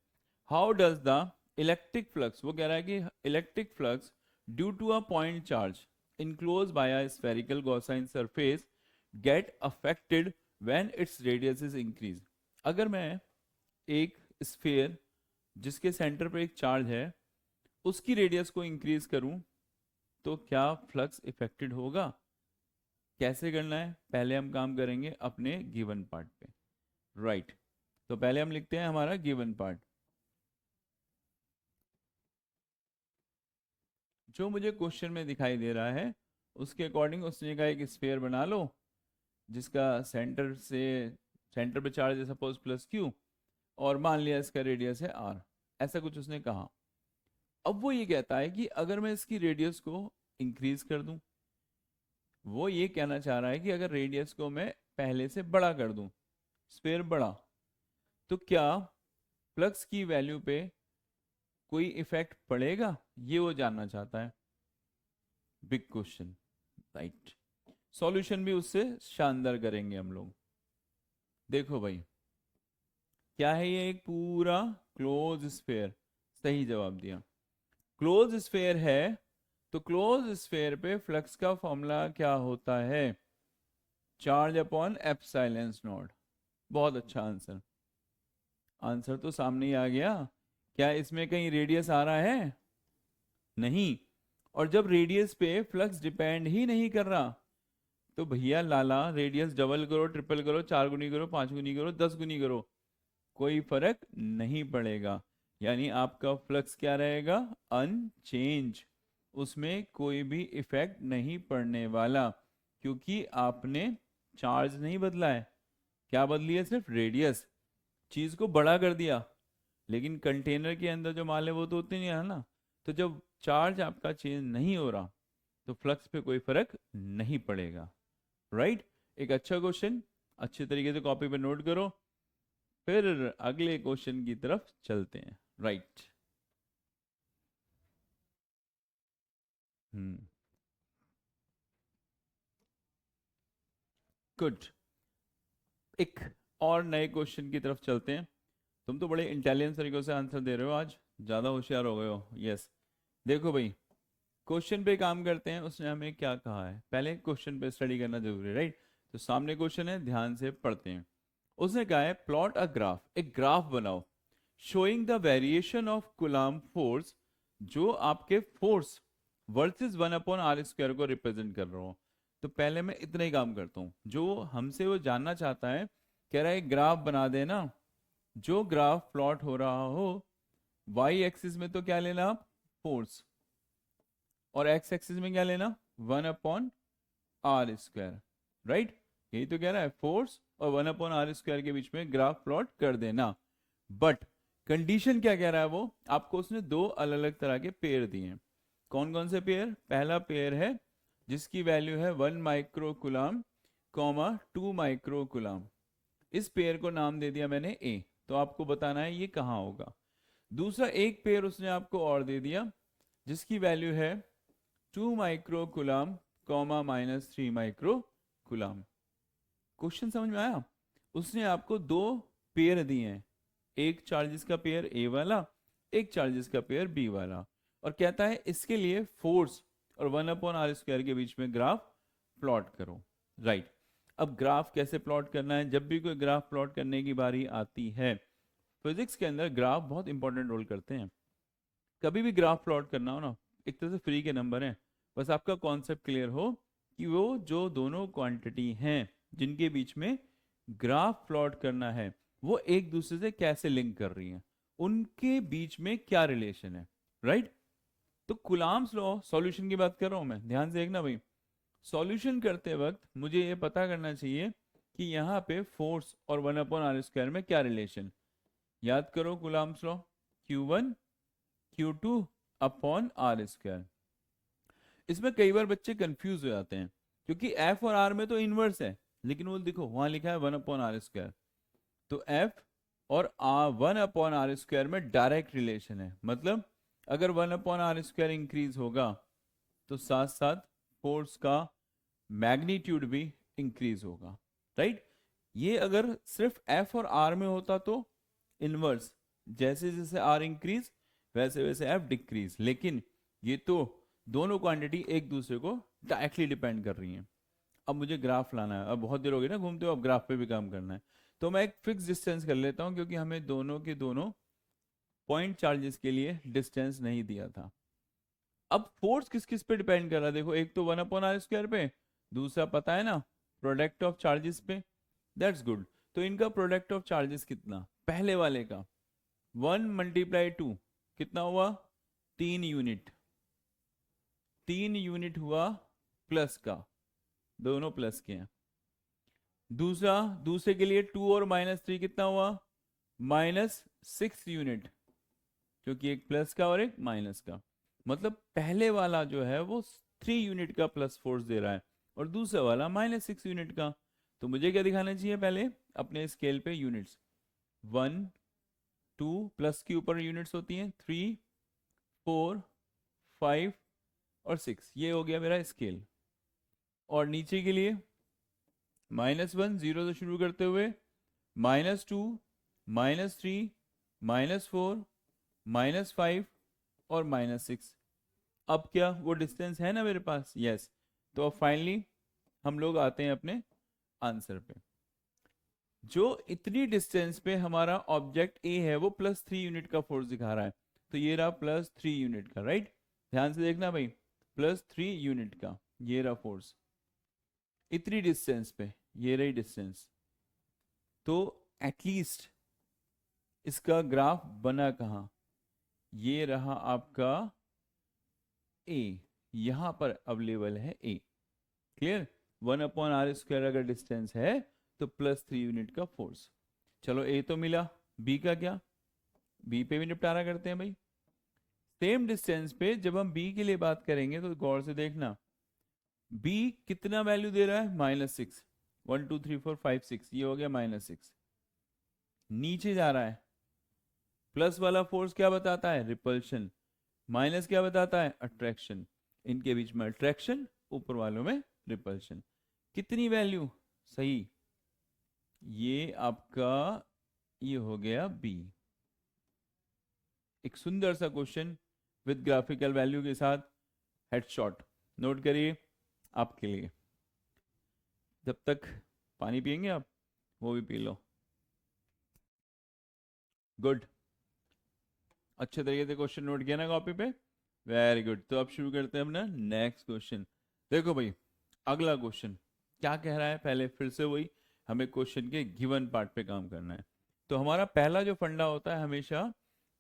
How does the electric flux, वो कह रहा है कि electric flux due to a point charge enclose by a spherical Gaussian surface get affected when its radius is increase. अगर मैं एक स्फेयर जिसके सेंटर पे एक चार्ज है उसकी रेडियस को इंक्रीज करूं तो क्या फ्लक्स इफेक्टेड होगा? कैसे करना है? पहले हम काम करेंगे अपने गिवन पार्ट पे, राइट। तो पहले हम लिखते हैं हमारा गिवन पार्ट। जो मुझे क्वेश्चन में दिखाई दे रहा है उसके अकॉर्डिंग उसने कहा एक स्फीयर बना लो जिसका सेंटर पे चार्ज है सपोज प्लस क्यू, और मान लिया इसका रेडियस है आर, ऐसा कुछ उसने कहा। अब वो ये कहता है कि अगर मैं इसकी रेडियस को इंक्रीज कर दूं, वो ये कहना चाह रहा है कि अगर रेडियस को मैं पहले से बड़ा कर दूं, स्फीयर बड़ा, तो क्या फ्लक्स की वैल्यू पे कोई इफेक्ट पड़ेगा? ये वो जानना चाहता है। Big question, right. सॉल्यूशन भी उससे शानदार करेंगे हम लोग। देखो भाई, क्या है ये? एक पूरा क्लोज स्फीयर, सही जवाब दिया। क्लोज स्फीयर है तो क्लोज स्फीयर पे फ्लक्स का फॉर्मूला क्या होता है? Charge upon epsilon not. बहुत अच्छा आंसर, आंसर तो सामने ही आ गया। क्या इसमें कहीं रेडियस आ रहा है? नहीं। और जब रेडियस पे फ्लक्स डिपेंड ही नहीं कर रहा, तो भैया लाला रेडियस डबल करो, ट्रिपल करो, 4 गुनी करो, 5 गुनी करो, 10 गुनी करो, कोई फर्क नहीं पड़ेगा। यानी आपका फ्लक्स क्या रहेगा? अनचेंज, उसमें कोई भी इफेक्ट नहीं पड़ने वाला, क्योंकि आपने चार्ज नहीं बदला है। क्या बदली है? सिर्फ रेडियस, चीज को बड़ा कर दिया, लेकिन कंटेनर के अंदर जो माल है वो तो उतनी नहीं है ना। तो जब चार्ज आपका चेंज नहीं हो रहा तो फ्लक्स पे कोई फर्क नहीं पड़ेगा, राइट। एक अच्छा क्वेश्चन, अच्छे तरीके से कॉपी पे नोट करो, फिर अगले क्वेश्चन की तरफ चलते हैं, राइट। हम्म, गुड। एक और नए क्वेश्चन की तरफ चलते हैं। तुम तो बड़े इंटेलिजेंट तरीकों से आंसर दे रहे हो, आज ज़्यादा होशियार हो गए हो। यस, देखो भाई, क्वेश्चन पे काम करते हैं। उसने हमें क्या कहा है, पहले क्वेश्चन पे स्टडी करना जरूरी है, राइट। तो सामने क्वेश्चन है, ध्यान से पढ़ते हैं। उसने कहा है प्लॉट अ ग्राफ, एक ग्राफ बनाओ showing the variation of coulomb force, जो आपके फोर्स वर्सेस 1/r² को रिप्रेजेंट कर रहा हो। तो पहले मैं इतना ही काम करता हूँ, जो हमसे वो जानना चाहता है, कह रहा है ग्राफ बना देना, जो ग्राफ प्लॉट हो रहा हो, वाई एक्सिस में तो क्या लेना आप? फोर्स, और एक्स एक्सिस में क्या लेना? 1/r², right. यही तो कह रहा है, फोर्स और 1/r² के बीच में ग्राफ प्लॉट कर देना। बट कंडीशन क्या कह रहा है वो? आपको उसने दो अलग अलग तरह के पेयर दिए हैं। कौन कौन से पेयर? पहला पेयर है जिसकी वैल्यू है 1 माइक्रो कॉमा 2 माइक्रो। इस पेयर को नाम दे दिया मैंने ए, तो आपको बताना है ये कहाँ होगा। दूसरा एक पेयर उसने आपको और दे दिया जिसकी वैल्यू है 2 माइक्रो कॉमा -3 माइक्रो। क्वेश्चन समझ में आया? उसने आपको दो पेयर दिए हैं, एक चार्जेस का पेयर ए वाला, एक चार्जेस का पेयर बी वाला, और कहता है इसके लिए फोर्स और 1/r² के बीच में ग्राफ प्लॉट करो, राइट। अब ग्राफ कैसे प्लॉट करना है? जब भी कोई ग्राफ प्लॉट करने की बारी आती है, फिजिक्स के अंदर ग्राफ बहुत इंपॉर्टेंट रोल करते हैं। कभी भी ग्राफ प्लॉट करना हो ना, एक तरह से फ्री के नंबर हैं, बस आपका कॉन्सेप्ट क्लियर हो कि वो जो दोनों क्वांटिटी हैं जिनके बीच में ग्राफ प्लॉट करना है, वो एक दूसरे से कैसे लिंक कर रही हैं, उनके बीच में क्या रिलेशन है, राइट। तो कुलाम्स लॉ, सॉल्यूशन की बात कर रहा हूं मैं, ध्यान से देखना भाई। सॉल्यूशन करते वक्त मुझे ये पता करना चाहिए कि यहाँ पे फोर्स और 1/r² में क्या रिलेशन। याद करो कुलाम्स लॉ, Q1 Q2/r²। इसमें कई बार बच्चे कंफ्यूज हो जाते हैं, क्योंकि F और R में तो इनवर्स है, लेकिन वो देखो वहां लिखा है 1/r²। तो F और 1/r² में डायरेक्ट रिलेशन है, मतलब अगर 1/r² इंक्रीज होगा तो साथ साथ फोर्स का मैग्नीट्यूड भी इंक्रीज होगा, राइट। ये अगर सिर्फ F और R में होता तो इनवर्स, जैसे जैसे R इंक्रीज वैसे वैसे F डिक्रीज, लेकिन ये तो दोनों क्वांटिटी एक दूसरे को डायरेक्टली डिपेंड कर रही हैं। अब मुझे ग्राफ लाना है, अब बहुत देर हो गई ना घूमते हो, अब ग्राफ पे भी काम करना है। तो मैं एक फिक्स डिस्टेंस कर लेता हूं, क्योंकि हमें दोनों के दोनों पॉइंट चार्जेस के लिए डिस्टेंस नहीं दिया था। अब फोर्स किस किस पे डिपेंड कर रहा है, देखो एक तो 1/r² पे, दूसरा पता है ना प्रोडक्ट ऑफ चार्जेस पे। That's good. तो इनका प्रोडक्ट ऑफ चार्जेस कितना, पहले वाले का 1 × 2 कितना हुआ, 3 यूनिट, 3 यूनिट हुआ प्लस का, दोनों प्लस के हैं। दूसरा, दूसरे के लिए 2 और -3 कितना हुआ, -6 यूनिट, क्योंकि एक प्लस का और एक माइनस का। मतलब पहले वाला जो है वो 3 यूनिट का प्लस फोर्स दे रहा है और दूसरा वाला -6 यूनिट का। तो मुझे क्या दिखाना चाहिए पहले अपने स्केल पे यूनिट्स, 1 2 प्लस के ऊपर यूनिट्स होती हैं 3 4 5 और 6, ये हो गया मेरा स्केल। और नीचे के लिए -1 0 से शुरू करते हुए -2 -3 -4 -5 और -6। अब क्या वो डिस्टेंस है ना मेरे पास, यस। तो अब फाइनली हम लोग आते हैं अपने आंसर पे। जो इतनी डिस्टेंस पे हमारा ऑब्जेक्ट ए है वो +3 यूनिट का फोर्स दिखा रहा है, तो ये रहा +3 यूनिट का, राइट। ध्यान से देखना भाई, +3 यूनिट का ये रहा फोर्स इतनी डिस्टेंस पे, ये रही डिस्टेंस। तो एटलीस्ट इसका ग्राफ बना कहाँ, ये रहा आपका ए, यहां पर अवेलेबल है ए। क्लियर, 1/r² अगर डिस्टेंस है तो +3 यूनिट का फोर्स। चलो ए तो मिला, बी का क्या, बी पे भी निपटारा करते हैं भाई। सेम डिस्टेंस पे जब हम बी के लिए बात करेंगे तो गौर से देखना, बी कितना वैल्यू दे रहा है, -6, 1 2 3 4 5 6, ये हो गया -6। नीचे जा रहा है, प्लस वाला फोर्स क्या बताता है, रिपल्शन, माइनस क्या बताता है, अट्रैक्शन। इनके बीच में अट्रैक्शन, ऊपर वालों में रिपल्शन। कितनी वैल्यू, सही, ये आपका ये हो गया बी। एक सुंदर सा क्वेश्चन विद ग्राफिकल वैल्यू के साथ, हेडशॉट नोट करिए आपके लिए। जब तक पानी पियेंगे आप, वो भी पी लो। गुड, अच्छे तरीके से क्वेश्चन नोट किया ना कॉपी पे, वेरी गुड। तो अब शुरू करते हैं अपना नेक्स्ट क्वेश्चन। देखो भाई अगला क्वेश्चन क्या कह रहा है, पहले फिर से वही, हमें क्वेश्चन के गिवन पार्ट पे काम करना है। तो हमारा पहला जो फंडा होता है, हमेशा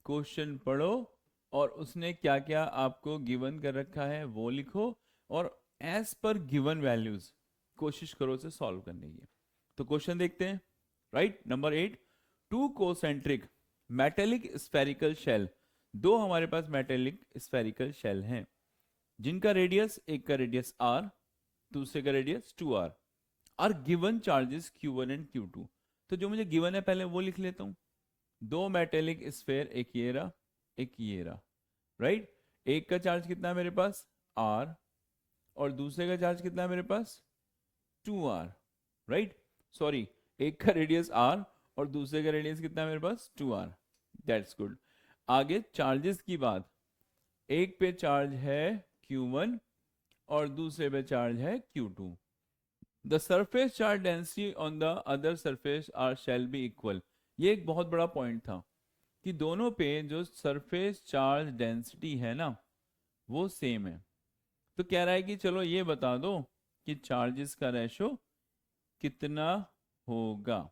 क्वेश्चन पढ़ो और उसने क्या क्या आपको गिवन कर रखा है वो लिखो, और एज पर गिवन वैल्यूज कोशिश करो उसे सॉल्व करने की। तो क्वेश्चन देखते हैं, right. Number 8, 2 concentric metallic spherical shell, दो हमारे पास मेटेलिक स्फेरिकल शेल हैं जिनका रेडियस, एक का रेडियस r, दूसरे का radius 2r, are given charges q1 and q2। तो जो मुझे गिवन है पहले वो लिख लेता हूं। दो मेटेलिक स्फेयर, एक ये रहा एक ये रहा, राइट। एक का चार्ज कितना है मेरे पास r, और दूसरे का चार्ज कितना है मेरे पास 2r, राइट। सॉरी, एक का रेडियस r और दूसरे का रेडियस कितना है मेरे पास 2r। That's good. आगे चार्जेस की बात, एक पे चार्ज है q1 और दूसरे पे चार्ज है q2। The surface charge density on the other surface are shall be equal. ये एक बहुत बड़ा पॉइंट था कि दोनों पे जो सरफेस चार्ज डेंसिटी है ना वो सेम है। तो कह रहा है कि चलो ये बता दो कि चार्जेस का रेशो कितना होगा।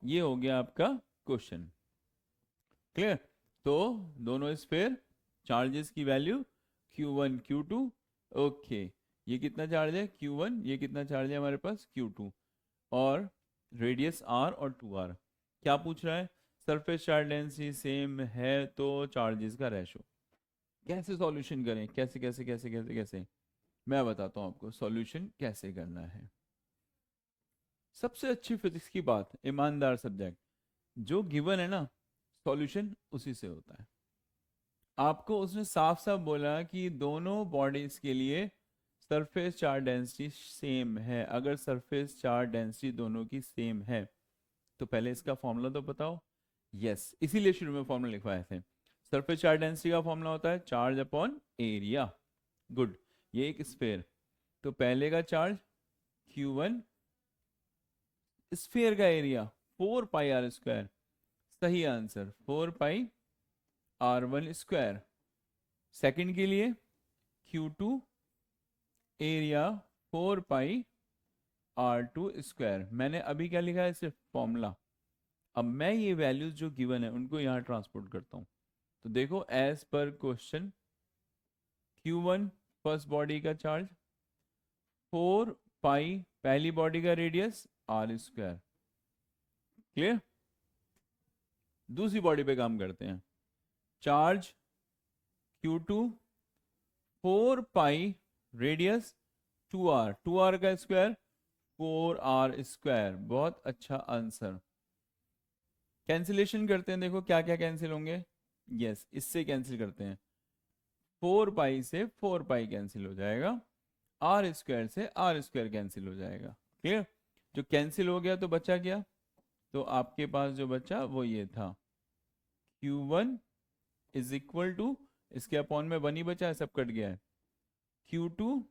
ये हो गया आपका क्वेश्चन, क्लियर। तो दोनों स्फेयर, चार्जेस की वैल्यू q1 q2, ओके। ये कितना चार्ज है q1, ये कितना चार्ज है हमारे पास q2, और रेडियस r और 2r। क्या पूछ रहा है, सरफेस चार्ज डेंसिटी सेम है तो चार्जेस का रेशो। कैसे सॉल्यूशन करें, कैसे कैसे कैसे कैसे कैसे, मैं बताता हूं आपको सॉल्यूशन कैसे करना है। सबसे अच्छी फिजिक्स की बात, ईमानदार सब्जेक्ट, जो गिवन है ना सॉल्यूशन उसी से होता है। आपको उसने साफ साफ बोला कि दोनों बॉडीज के लिए सरफेस चार्ज डेंसिटी सेम है। अगर सरफेस चार्ज डेंसिटी दोनों की सेम है तो पहले इसका फॉर्मूला तो बताओ। यस, इसीलिए शुरू में फॉर्मूला लिखवाए थे। सरफेस चार्ज डेंसिटी का फॉर्मूला होता है चार्ज अपॉन एरिया। गुड, ये एक स्फेयर, तो पहले का चार्ज q1, स्फेयर का एरिया 4πr², सही आंसर 4πr1²। सेकंड के लिए Q2 एरिया 4 पाई R2 स्क्वायर। मैंने अभी क्या लिखा है, सिर्फ फॉर्मूला। अब मैं ये वैल्यूज जो गिवन है उनको यहाँ ट्रांसपोर्ट करता हूँ। तो देखो, एज पर क्वेश्चन, Q1 फर्स्ट बॉडी का चार्ज, 4 पाई पहली बॉडी का रेडियस R स्क्वायर। क्लियर? दूसरी बॉडी पे काम करते हैं। चार्ज Q2 4 पाई रेडियस 2R, 2R का स्क्वायर 4R स्क्वायर। बहुत अच्छा आंसर। कैंसिलेशन करते हैं, देखो क्या क्या कैंसिल होंगे। यस, इससे कैंसिल करते हैं। 4 पाई से 4 पाई कैंसिल हो जाएगा, आर स्क्वायर से आर स्क्वायर कैंसिल हो जाएगा। क्लियर? जो कैंसिल हो गया तो बचा क्या? तो आपके पास जो बचा वो ये था, Q1 इज इक्वल टू, इसके अपॉन में 1 ही बचा है, सब कट गया है, Q2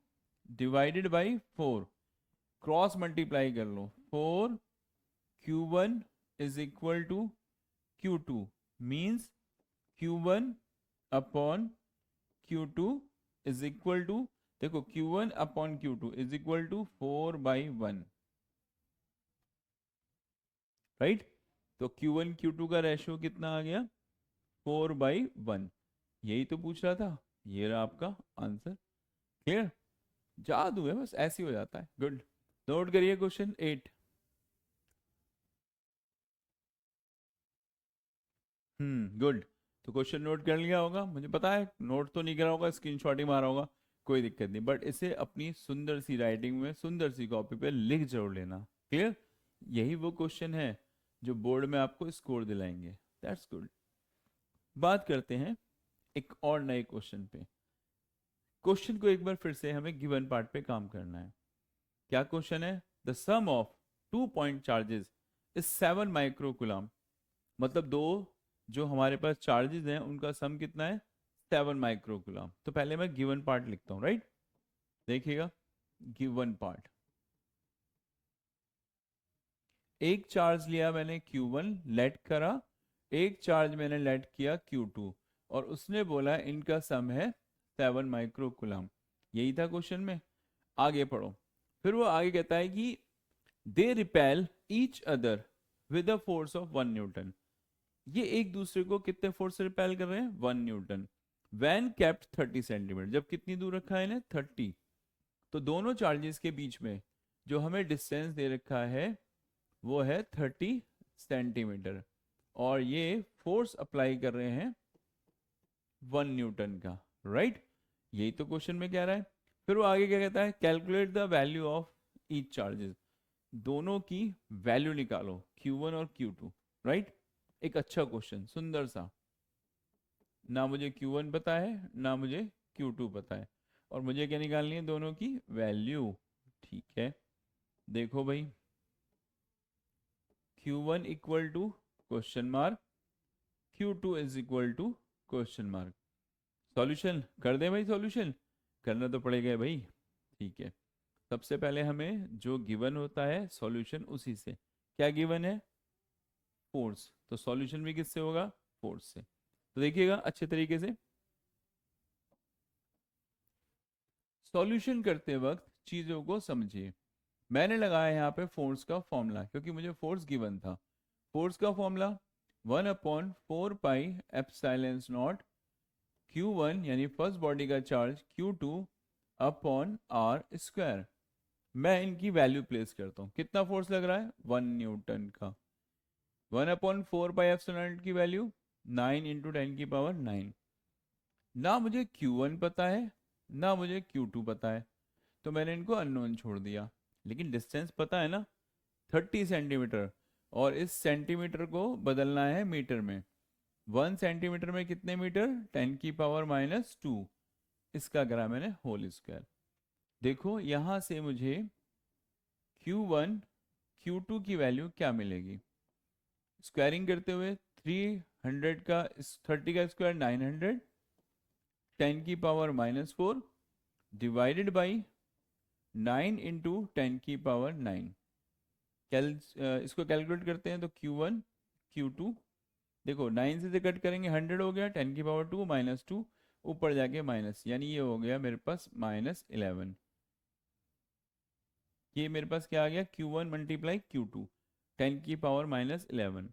divided by 4, cross multiply कर लो, 4 Q1 is equal to Q2 means Q1 upon Q2 is equal to, देखो Q1 upon Q2 is equal to 4/1, right? तो Q1 Q2 का रेशियो कितना आ गया? 4/1। यही तो पूछ रहा था, ये रहा आपका आंसर। क्लियर? जादू है, बस ऐसे ही हो जाता है। गुड। नोट करिए क्वेश्चन 8। गुड। तो क्वेश्चन नोट कर लिया होगा, मुझे पता है। नोट तो नहीं करा होगा, स्क्रीनशॉट ही मारा होगा, कोई दिक्कत नहीं। बट इसे अपनी सुंदर सी राइटिंग में, सुंदर सी कॉपी पे लिख जरूर लेना। क्लियर? यही वो क्वेश्चन है जो बोर्ड में आपको स्कोर दिलाएंगे। That's good. बात करते हैं एक और नए क्वेश्चन पे। क्वेश्चन को एक बार फिर से हमें गिवन पार्ट पे काम करना है। क्या क्वेश्चन है? The sum of 2 point charges is 7 microcoulomb. मतलब दो जो हमारे पास चार्जेस हैं उनका सम कितना है? 7 माइक्रोकुलम। तो पहले मैं गिवन पार्ट लिखता हूं, राइट? देखिएगा, गिवन पार्ट। एक चार्ज लिया मैंने Q1, लेट करा। एक चार्ज मैंने लेट किया Q2, और उसने बोला इनका सम है 7 माइक्रोकुलम। यही था क्वेश्चन में। आगे पढ़ो। फिर वो आगे कहता है कि they repel each other with a force of 1 Newton. ये एक दूसरे को कितने फोर्स से रिपेल कर रहे हैं? 1 न्यूटन। वैन केप्ट 30 सेंटीमीटर, जब कितनी दूर रखा है इन्हें? 30। तो दोनों चार्जेस के बीच में जो हमें डिस्टेंस दे रखा है वो है 30 सेंटीमीटर, और ये फोर्स अप्लाई कर रहे हैं 1 न्यूटन का, राइट? यही तो क्वेश्चन में कह रहा है। फिर वो आगे क्या कहता है? Calculate the value of each charges. दोनों की वैल्यू निकालो, Q1 और Q2, राइट? एक अच्छा क्वेश्चन, सुंदर सा। ना मुझे Q1 पता है, ना मुझे Q2 पता है, और मुझे क्या निकालनी है? दोनों की वैल्यू। ठीक है, देखो भाई, Q1 equal to question mark, Q2 is equal to question mark. Solution कर दे भाई, सॉल्यूशन करना तो पड़ेगा भाई। ठीक है, सबसे पहले हमें जो गिवन होता है सॉल्यूशन उसी से। क्या गिवन है? फोर्स। तो सॉल्यूशन भी किससे होगा? फोर्स से। तो देखिएगा अच्छे तरीके से, सॉल्यूशन करते वक्त चीजों को समझिए। मैंने लगाया यहाँ पे फोर्स का फॉर्मूला, क्योंकि मुझे फोर्स गिवन था। फोर्स का formula 1/4 pi epsilon naught Q1 यानी फर्स्ट बॉडी का charge, Q2 upon R square. मैं इनकी वैल्यू प्लेस करता हूँ। कितना फोर्स लग रहा है? 1 न्यूटन का। 1/4 पाई एप्सिलॉन की वैल्यू 9 इंटू 10⁹9। ना मुझे Q1 पता है, ना मुझे Q2 पता है, तो मैंने इनको अननोन छोड़ दिया। लेकिन डिस्टेंस पता है ना, 30 सेंटीमीटर, और इस सेंटीमीटर को बदलना है मीटर में। 1 सेंटीमीटर में कितने मीटर? 10⁻²। इसका करा मैंने होल स्क्वायर। देखो यहां से मुझे Q1 Q2 की वैल्यू क्या मिलेगी? स्क्वायरिंग करते हुए 300 का 30 का स्क्वायर 900, 10⁻⁻4 डिवाइडेड बाई 9 इंटू 10⁻⁹। इसको कैलकुलेट करते हैं तो Q1 Q2, देखो 9 से कट करेंगे 100 हो गया, 10⁻2 -2, ऊपर जाके माइनस, यानी ये हो गया मेरे पास -11। ये मेरे पास क्या आ गया, Q1 मल्टीप्लाई Q2, 10⁻⁻11।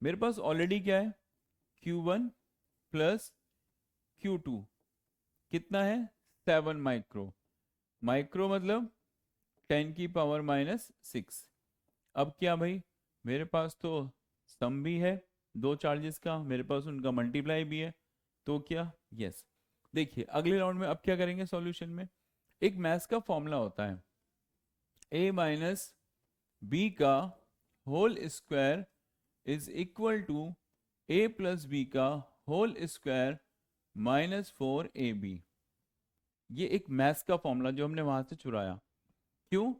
मेरे पास ऑलरेडी क्या है, Q1 प्लस Q2 कितना है, 7 माइक्रो। माइक्रो मतलब 10⁻⁻6। अब क्या भाई, मेरे पास तो सम भी है दो चार्जेस का, मेरे पास उनका मल्टीप्लाई भी है, तो क्या, यस। देखिए अगले राउंड में अब क्या करेंगे सॉल्यूशन में, एक मैथ्स का फॉर्मूला होता है, a माइनस बी का whole square is equal to a plus B का होल स्क्वायर -4ab। ये एक मैथ्स का फॉर्मूला जो हमने वहां से चुराया। क्यों,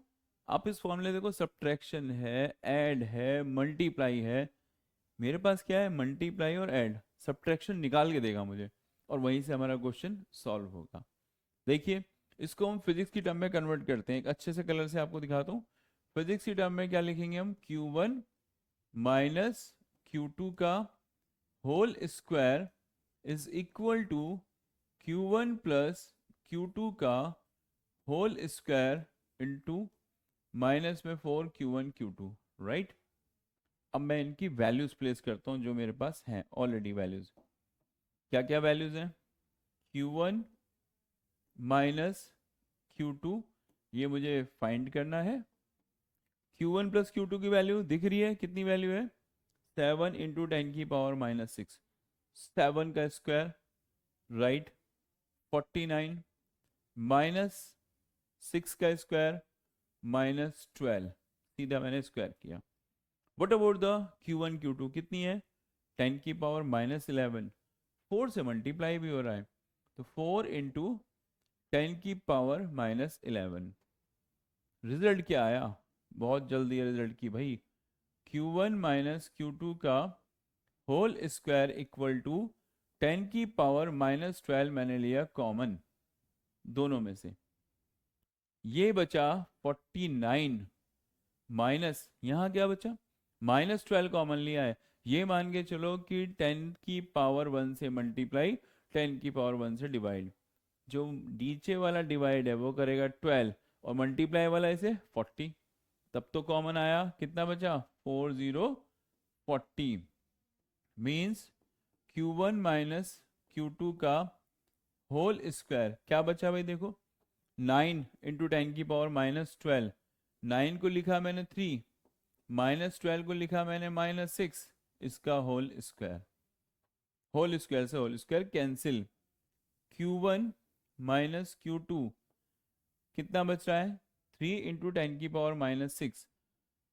आप इस फॉर्मूले देखो, सब्ट्रैक्शन है, ऐड है, मल्टीप्लाई है। मेरे पास क्या है, मल्टीप्लाई और ऐड, सब्ट्रैक्शन निकाल के देगा मुझे, और वहीं से हमारा क्वेश्चन सॉल्व होगा। देखिए इसको हम फिजिक्स की टर्म में कन्वर्ट करते हैं, एक अच्छे से कलर से आपको दिखाता हूँ। फिजिक्स की टर्म में क्या लिखेंगे हम, Q1 माइनस Q2 का whole square is equal to Q1 plus Q2 का होल स्क्वायर इंटू माइनस में 4 Q1 Q2, राइट। अब मैं इनकी वैल्यूज प्लेस करता हूं जो मेरे पास हैं ऑलरेडी वैल्यूज। क्या क्या वैल्यूज हैं, Q1 माइनस Q2, ये मुझे फाइंड करना है। Q1 प्लस Q2 की वैल्यू दिख रही है, कितनी वैल्यू है, 7 इंटू 10⁻⁻6, 7 का स्क्वायर, राइट, 49 माइनस 6 का स्क्वायर -12, सीधा मैंने स्क्वायर किया। What about the Q1 Q2 कितनी है, 10⁻⁻11, 4 से मल्टीप्लाई भी हो रहा है, तो 4 इंटू 10⁻⁻11। रिजल्ट क्या आया, बहुत जल्दी रिजल्ट की भाई, Q1 माइनस Q2 का होल स्क्वायर इक्वल टू 10⁻⁻12 मैंने लिया कॉमन दोनों में से, ये बचा 49 माइनस, यहाँ क्या बचा, -12 कॉमन लिया है। ये मान के चलो कि 10⁻1 से मल्टीप्लाई, 10⁻1 से डिवाइड, जो नीचे वाला डिवाइड है वो करेगा 12, और मल्टीप्लाई वाला इसे 40, तब तो कॉमन आया, कितना बचा, 40 मीन्स Q1 माइनस Q2 का होल स्क्वायर क्या बचा भाई, देखो 9 इंटू 10⁻⁻12, 9 को लिखा मैंने 3, -12 को लिखा मैंने -6, इसका होल स्क्वायर, होल स्क्वायर से whole square cancel, Q1 minus Q2 कितना बच रहा है, 3 इंटू 10⁻⁻6,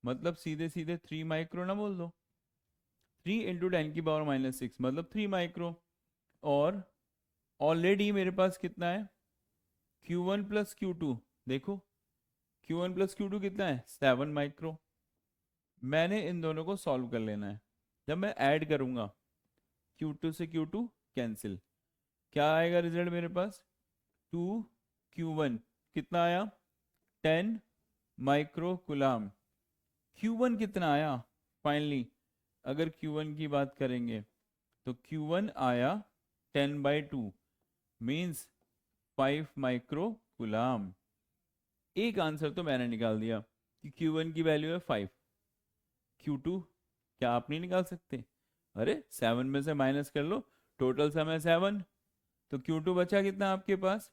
मतलब सीधे सीधे 3 माइक्रो ना बोल दो, 3 इंटू 10⁻⁻6 मतलब 3 माइक्रो। और ऑलरेडी मेरे पास कितना है, Q1 प्लस Q2, देखो Q1 प्लस Q2 कितना है, 7 माइक्रो। मैंने इन दोनों को सॉल्व कर लेना है, जब मैं ऐड करूंगा Q2 से Q2 कैंसिल, क्या आएगा रिजल्ट मेरे पास, 2Q1 कितना आया, 10 माइक्रो कुलाम। Q1 कितना आया फाइनली, अगर Q1 की बात करेंगे तो Q1 आया 10/2 मीन्स 5 माइक्रो कुलाम। एक आंसर तो मैंने निकाल दिया कि Q1 की वैल्यू है 5, Q2 क्या आप नहीं निकाल सकते, अरे 7 में से माइनस कर लो, टोटल समय 7, तो Q2 बचा कितना आपके पास,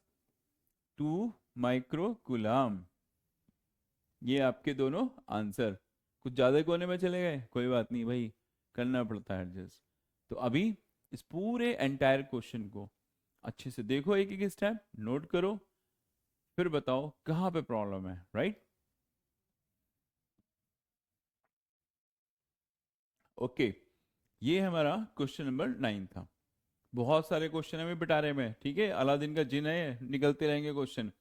2 माइक्रो कुलाम। ये आपके दोनों आंसर, कुछ ज्यादा कोने में चले गए, कोई बात नहीं भाई, करना पड़ता है एडजस्ट। तो अभी इस पूरे एंटायर क्वेश्चन को अच्छे से देखो, एक एक स्टेप नोट करो, फिर बताओ कहाँ पे प्रॉब्लम है, राइट। ओके, ये हमारा क्वेश्चन नंबर 9 था। बहुत सारे क्वेश्चन हमें पिटारे में, ठीक है, अलादीन का जिन है, निकलते रहेंगे क्वेश्चन,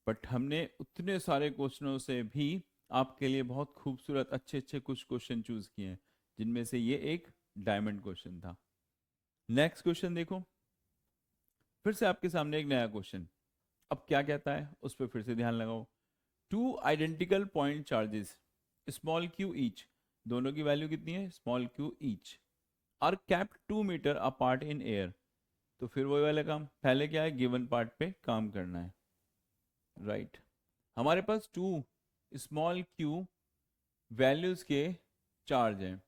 बट हमने उतने सारे क्वेश्चनों से भी आपके लिए बहुत खूबसूरत अच्छे अच्छे कुछ क्वेश्चन चूज किए हैं, जिनमें से ये एक डायमंड क्वेश्चन था। नेक्स्ट क्वेश्चन देखो, फिर से आपके सामने एक नया क्वेश्चन। अब क्या कहता है उस पर फिर से ध्यान लगाओ। Two identical point charges small q each, दोनों की वैल्यू कितनी है, small q each, are kept 2 metre apart in air. तो फिर वही वाला काम, पहले क्या है, गिवन पार्ट पे काम करना है, राइट। हमारे पास टू स्मॉल क्यू वैल्यूज के चार्ज हैं,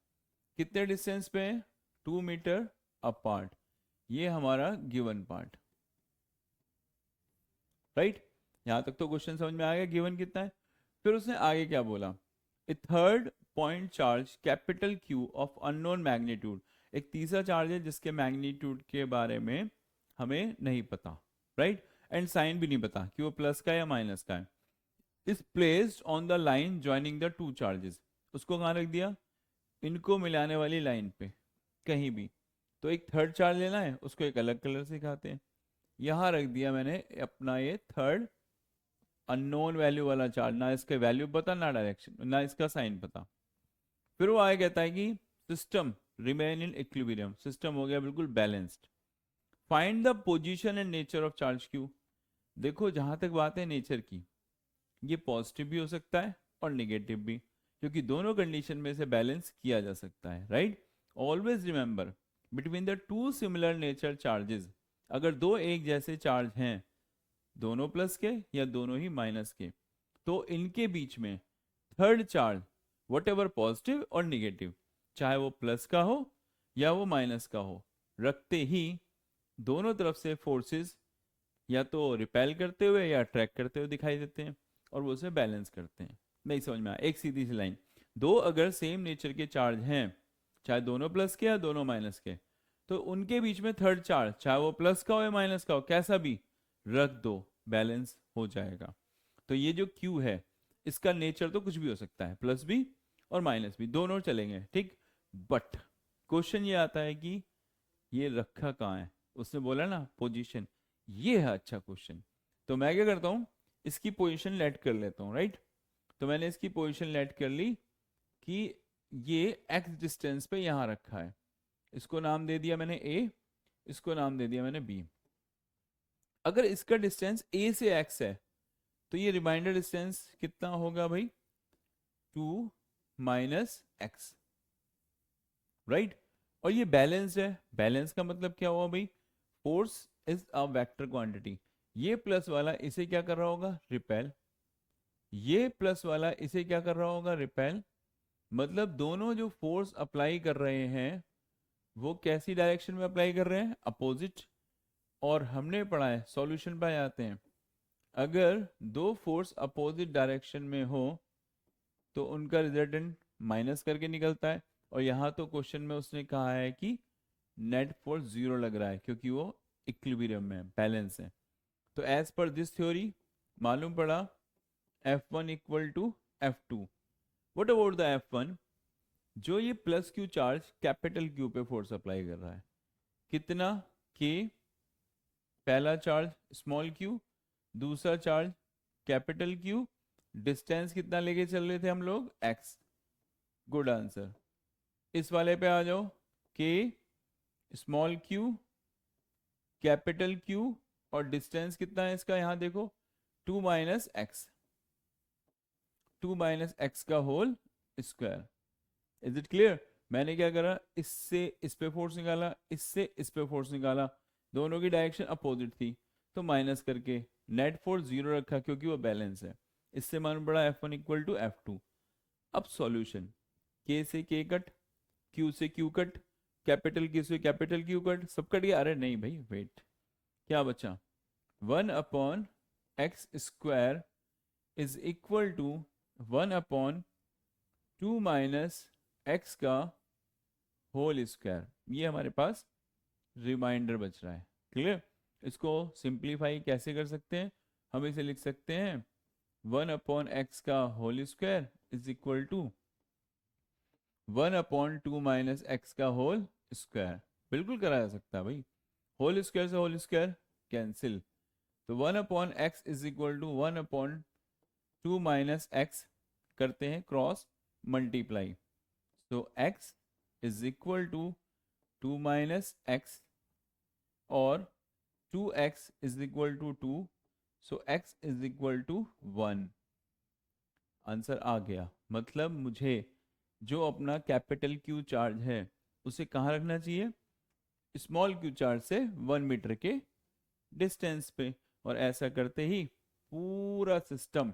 कितने डिस्टेंस पे हैं, 2 मीटर अपार्ट, ये हमारा गिवन पार्ट, राइट। यहां तक तो क्वेश्चन समझ में आ गया, गिवन कितना है। फिर उसने आगे क्या बोला, a third point charge capital q of unknown magnitude, एक तीसरा चार्ज है जिसके मैग्नीट्यूड के बारे में हमें नहीं पता, राइट, एंड साइन भी नहीं पता कि वो प्लस का या माइनस का है, is placed on the line joining the two charges, उसको कहाँ रख दिया, इनको मिलाने वाली लाइन पे कहीं भी। तो एक थर्ड चार्ज लेना है, उसको एक अलग कलर से दिखाते हैं, यहां रख दिया मैंने अपना ये थर्ड अननोन वैल्यू वाला चार्ज, ना इसके वैल्यू पता ना डायरेक्शन ना इसका साइन पता। फिर वो आगे कहता है कि system remain in equilibrium, system हो गया बिल्कुल balanced. Find the position and nature of charge Q, देखो जहां तक बात है नेचर की, ये पॉजिटिव भी हो सकता है और निगेटिव भी, क्योंकि दोनों कंडीशन में से बैलेंस किया जा सकता है, right. Always remember between the two similar nature charges, अगर दो एक जैसे चार्ज हैं, दोनों प्लस के या दोनों ही माइनस के, तो इनके बीच में third charge what ever positive और निगेटिव, चाहे वो प्लस का हो या वो माइनस का हो, रखते ही दोनों तरफ से फोर्सेस या तो रिपेल करते हुए या अट्रैक्ट करते हुए दिखाई देते हैं, और वो उसे बैलेंस करते हैं। नहीं समझ में आया, एक सीधी सी लाइन, दो अगर सेम नेचर के चार्ज हैं, चाहे दोनों प्लस के या दोनों माइनस के, तो उनके बीच में थर्ड चार्ज, चाहे वो प्लस का हो या माइनस का हो, कैसा भी रख दो, बैलेंस हो जाएगा। तो ये जो क्यू है, इसका नेचर तो कुछ भी हो सकता है, प्लस भी और माइनस भी, दोनों चलेंगे, ठीक। बट क्वेश्चन ये आता है कि ये रखा कहाँ है, उसने बोला ना पोजीशन, ये है अच्छा क्वेश्चन। तो मैं क्या करता हूँ, इसकी पोजीशन लेट कर लेता हूँ, राइट। तो मैंने इसकी पोजीशन लेट कर ली कि ये एक्स डिस्टेंस पे यहां रखा है, इसको नाम दे दिया मैंने ए, इसको नाम दे दिया मैंने बी। अगर इसका डिस्टेंस ए से एक्स है, तो ये रिमाइंडर डिस्टेंस कितना होगा भाई, 2 - x, राइट। और ये बैलेंस है, बैलेंस का मतलब क्या हुआ भाई, force is a vector quantity, ये प्लस वाला इसे क्या कर रहा होगा, रिपेल, ये प्लस वाला इसे क्या कर रहा होगा, रिपेल। मतलब दोनों जो फोर्स अप्लाई कर रहे हैं वो कैसी डायरेक्शन में अप्लाई कर रहे हैं, अपोजिट। और हमने पढ़ा है, सॉल्यूशन पे आते हैं, अगर दो फोर्स अपोजिट डायरेक्शन में हो तो उनका रिजल्टेंट माइनस करके निकलता है, और यहाँ तो क्वेश्चन में उसने कहा है कि नेट फोर्स जीरो लग रहा है, क्योंकि वो इक्विलिब्रियम में बैलेंस है। तो एज पर दिस थ्योरी मालूम पड़ा F1 equal to F2। What about the F1, जो ये plus q charge capital q पे फोर्स अप्लाई कर रहा है, कितना, के, पहला चार्ज स्मॉल क्यू, दूसरा चार्ज कैपिटल क्यू, डिस्टेंस कितना लेके चल रहे थे हम लोग, एक्स। Good answer. इस वाले पे आ जाओ, के स्मॉल क्यू कैपिटल क्यू, और डिस्टेंस कितना है इसका, यहां देखो 2 - x, 2 - x का whole square. Is it clear. मैंने क्या करा, इससे इस पे फोर्स निकाला, इससे इस पे फोर्स निकाला, दोनों की डायरेक्शन अपोजिट थी, तो माइनस करके नेट फोर्स जीरो रखा, क्योंकि वो बैलेंस है। इससे मालूम पड़ा F1 इक्वल टू F2। अब सॉल्यूशन, के से के कट, क्यू से क्यू कट, कैपिटल क्यू से कैपिटल क्यू कट, सब कट गया। अरे नहीं भाई वेट, क्या बचा, 1/x² is equal to 1/2 - x का होल स्क्वायर। ये हमारे पास रिमाइंडर बच रहा है, क्लियर। इसको सिंप्लीफाई कैसे कर सकते हैं, हम इसे लिख सकते हैं 1/x का whole square is equal to 1/2 - x का होल स्क्वायर। बिल्कुल करा जा सकता है भाई, होल स्क्वायर से होल स्क्वायर कैंसिल, तो 1/x is equal to 1/2 - x, करते हैं क्रॉस मल्टीप्लाई, तो x is equal to 2 - x, और 2x is equal to 2, so x is equal to 1। Answer आ गया। मतलब मुझे जो अपना कैपिटल क्यू चार्ज है उसे कहाँ रखना चाहिए, स्मॉल क्यू चार्ज से 1 मीटर के डिस्टेंस पे, और ऐसा करते ही पूरा सिस्टम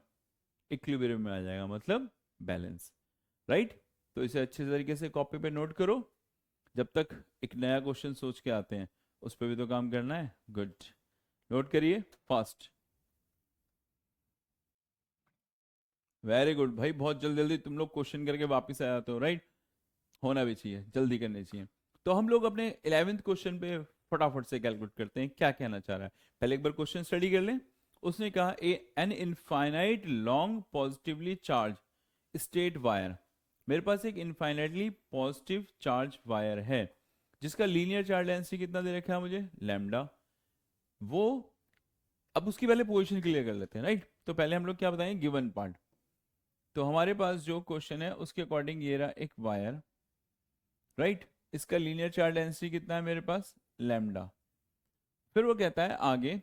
इक्विलिब्रियम में आ जाएगा, मतलब बैलेंस, राइट। तो इसे अच्छे तरीके से कॉपी पे नोट करो, जब तक एक नया क्वेश्चन सोच के आते हैं उस पर भी तो काम करना है। गुड, नोट करिए फास्ट। वेरी गुड भाई, बहुत जल्दी जल्दी तुम लोग क्वेश्चन करके वापस आ जाते हो, राइट। होना भी चाहिए, जल्दी करनी चाहिए। तो हम लोग अपने 11th क्वेश्चन पे फटाफट से कैलकुलेट करते हैं क्या कहना चाह रहा है। पहले एक बार क्वेश्चन स्टडी कर लें। उसने कहा an infinite long positively charge state wire, मेरे पास एक इनफाइनाइटली पॉजिटिव चार्ज वायर है जिसका लीनियर चार्ज डेंसिटी कितना दे रखा है मुझे, लैम्डा। वो, अब उसकी पहले पोजीशन क्लियर कर लेते हैं, राइट। तो पहले हम लोग क्या बताएंगे, गिवन पार्ट। तो हमारे पास जो क्वेश्चन है उसके अकॉर्डिंग ये रहा एक वायर, राइट। इसका लीनियर चार्ज डेंसिटी कितना है मेरे पास, लैम्डा। फिर वो कहता है आगे,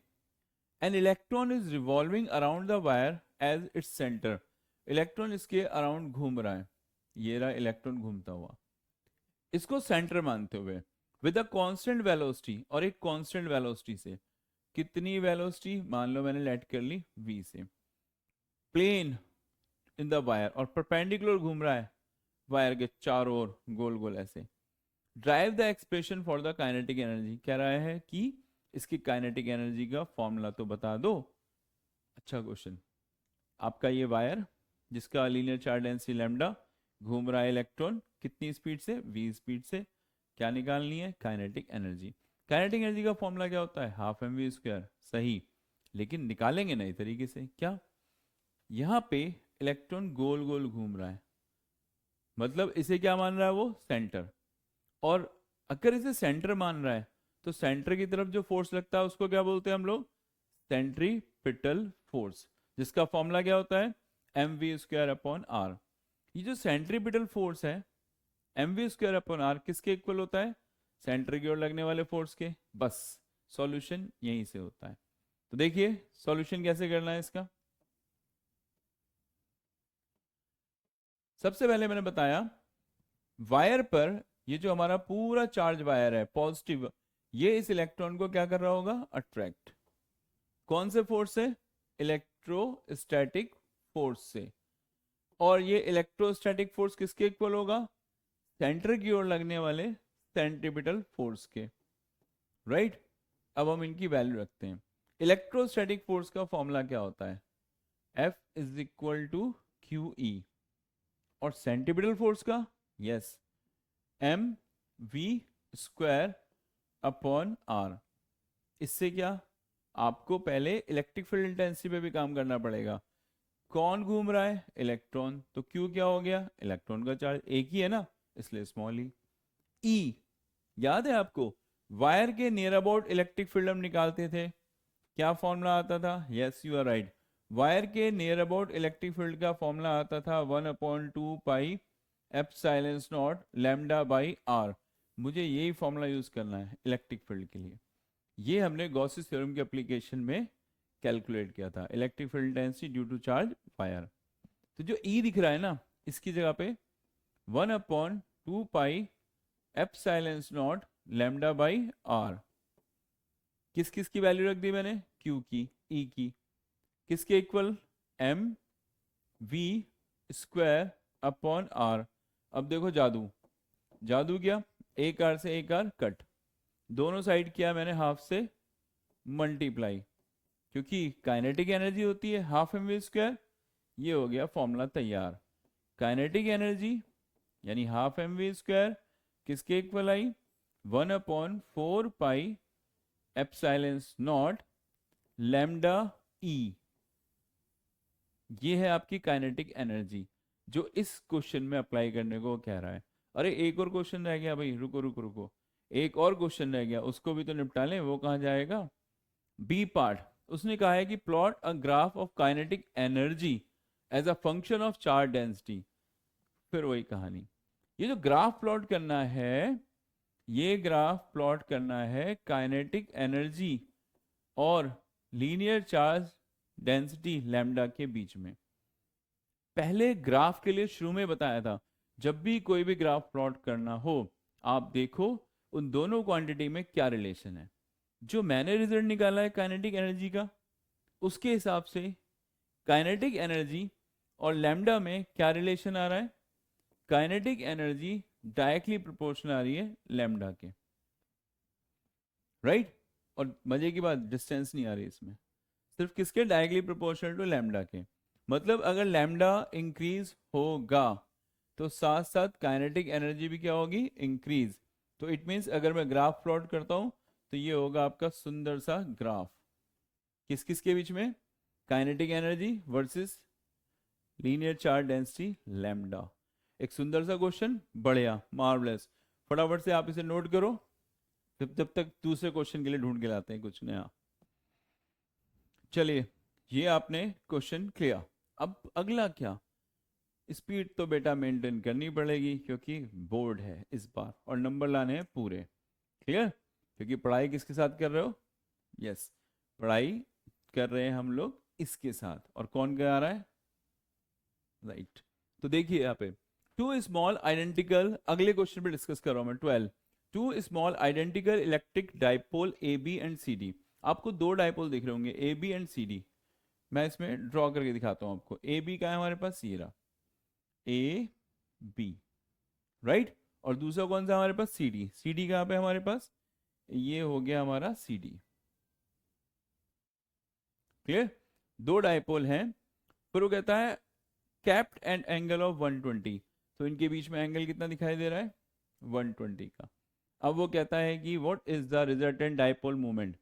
an electron is revolving around the wire as its centre, electron इसके अराउंड घूम रहा है, ये रहा इलेक्ट्रॉन घूमता हुआ, इसको सेंटर मानते हुए विद अ कांस्टेंट वेलोसिटी, और एक कांस्टेंट वेलोसिटी से, कितनी वेलोसिटी, मान लो मैंने लेट कर ली v से, प्लेन इन द वायर, और परपेंडिकुलर घूम रहा है वायर के चारों ओर गोल गोल ऐसे। Drive the expression for the kinetic energy, कह रहा है कि इसकी काइनेटिक एनर्जी का फॉर्मूला तो बता दो। अच्छा क्वेश्चन, आपका ये वायर जिसका लीनियर चार्ज डेंसिटी लैम्डा, घूम रहा है इलेक्ट्रॉन कितनी स्पीड से, v स्पीड से, क्या निकालनी है, काइनेटिक एनर्जी। काइनेटिक एनर्जी का फॉर्मूला क्या होता है, हाफ एम वी स्क्वायर, सही। लेकिन निकालेंगे नए तरीके से, क्या, यहां पे इलेक्ट्रॉन गोल गोल घूम रहा है, मतलब इसे क्या मान रहा है वो, सेंटर। और अगर इसे सेंटर मान रहा है तो सेंटर की तरफ जो फोर्स लगता है उसको क्या बोलते हैं हम लोग, सेंट्रीपिटल फोर्स, जिसका फॉर्मूला क्या होता है, M we square upon R. ये जो सेंट्रीपिटल फोर्स है M we square upon R किसके इक्वल होता है, सेंटर की ओर लगने वाले फोर्स के। बस सॉल्यूशन यहीं से होता है। तो देखिए सॉल्यूशन कैसे करना है इसका। सबसे पहले मैंने बताया वायर पर ये जो हमारा पूरा चार्ज वायर है पॉजिटिव, ये इस इलेक्ट्रॉन को क्या कर रहा होगा, अट्रैक्ट। कौन से फोर्स से, इलेक्ट्रोस्टैटिक फोर्स से। और ये इलेक्ट्रोस्टैटिक फोर्स किसके इक्वल होगा, सेंटर की ओर लगने वाले सेंट्रीपिटल फोर्स के, राइट। अब हम इनकी वैल्यू रखते हैं। इलेक्ट्रोस्टैटिक फोर्स का फॉर्मूला क्या होता है, F is equal to q E, और सेंट्रीपिटल फोर्स का, yes, M we square upon R. इससे क्या, आपको पहले इलेक्ट्रिक फील्ड इंटेंसिटी पे भी काम करना पड़ेगा। कौन घूम रहा है, इलेक्ट्रॉन, तो क्यू क्या हो गया, इलेक्ट्रॉन का चार्ज एक ही है ना, इसलिए स्मॉल ई। ई याद है आपको, वायर के नियर अबाउट इलेक्ट्रिक फील्ड हम निकालते थे, क्या फॉर्मूला आता था, yes you are right, wire के नियर अबाउट इलेक्ट्रिक फील्ड का फॉर्मूला आता था 1/2 pi epsilon not lambda by R. मुझे यही फॉर्मूला यूज करना है इलेक्ट्रिक फील्ड के लिए। ये हमने गॉसिस थ्योरम के एप्लीकेशन में कैलकुलेट किया था, electric field density due to charge wire. तो जो ई दिख रहा है ना, इसकी जगह पे 1/2 pi epsilon not lambda by R, किस किस की वैल्यू रख दी मैंने, क्यू की, ई की, किसके equal, M we square upon R. अब देखो जादू, जादू क्या, एक आर से एक आर कट, दोनों साइड किया मैंने हाफ से मल्टीप्लाई, क्योंकि काइनेटिक एनर्जी होती है हाफ एम वी स्क्वायर। ये हो गया फॉर्मूला तैयार। काइनेटिक एनर्जी यानी हाफ एम वी स्क्वायर किसके इक्वल आई, 1/4 pi epsilon not lambda e. ये है आपकी काइनेटिक एनर्जी जो इस क्वेश्चन में अप्लाई करने को कह रहा है। अरे एक और क्वेश्चन रह गया भाई, रुको रुको रुको, एक और क्वेश्चन रह गया, उसको भी तो निपटा लें। वो कहाँ जाएगा, बी पार्ट। उसने कहा है कि plot a graph of kinetic energy as a function of charge density. फिर वही कहानी, ये जो ग्राफ प्लॉट करना है, ये ग्राफ प्लॉट करना है काइनेटिक एनर्जी और लीनियर चार्ज डेंसिटी लैम्डा के बीच में। पहले ग्राफ के लिए शुरू में बताया था, जब भी कोई भी ग्राफ प्लॉट करना हो, आप देखो उन दोनों क्वांटिटी में क्या रिलेशन है। जो मैंने रिजल्ट निकाला है काइनेटिक एनर्जी का, उसके हिसाब से काइनेटिक एनर्जी और लैम्डा में क्या रिलेशन आ रहा है। काइनेटिक एनर्जी डायरेक्टली प्रोपोर्शनल आ रही है लैम्डा के, राइट। और मजे की बात, डिस्टेंस नहीं आ रही इसमें, सिर्फ किसके, डायरेक्टली प्रोपोर्शनल टू लैम्डा के। मतलब अगर लैम्डा इंक्रीज होगा तो साथ साथ काइनेटिक एनर्जी भी क्या होगी, इंक्रीज। तो इट मीन्स अगर मैं ग्राफ प्लॉट करता हूं तो ये होगा आपका सुंदर सा ग्राफ, किस किस के बीच में, kinetic energy versus linear charge density lambda. एक सुंदर सा क्वेश्चन, बढ़िया, मार्वलेस। फटाफट से आप इसे नोट करो, जब तक दूसरे क्वेश्चन के लिए ढूंढ के लाते हैं कुछ नया। चलिए, ये आपने क्वेश्चन क्लियर। अब अगला क्या, स्पीड तो बेटा मेंटेन करनी पड़ेगी क्योंकि बोर्ड है इस बार और नंबर लाने हैं पूरे, क्लियर। क्योंकि पढ़ाई किसके साथ कर रहे हो, यस, पढ़ाई कर रहे हैं हम लोग इसके साथ। और कौन क्या आ रहा है, राइट। तो देखिए यहाँ पे टू स्मॉल आइडेंटिकल, अगले क्वेश्चन पे डिस्कस कर रहा हूं मैं, 12। Two small identical electric dipole A B and C D. आपको दो डाइपोल दिख रहे होंगे, A B and C D. मैं इसमें ड्रॉ करके दिखाता हूं आपको। ए बी का है हमारे पास, ये रहा ए बी, राइट। और दूसरा कौन सा हमारे पास, सी डी। सी डी कहाँ पे हमारे पास, ये हो गया हमारा सी डी, क्लियर। दो डाइपोल हैं, फिर वो कहता है कैप्ट एंड एंगल ऑफ 120। तो इनके बीच में एंगल कितना दिखाई दे रहा है, 120 का। अब वो कहता है कि what is the resultant dipole moment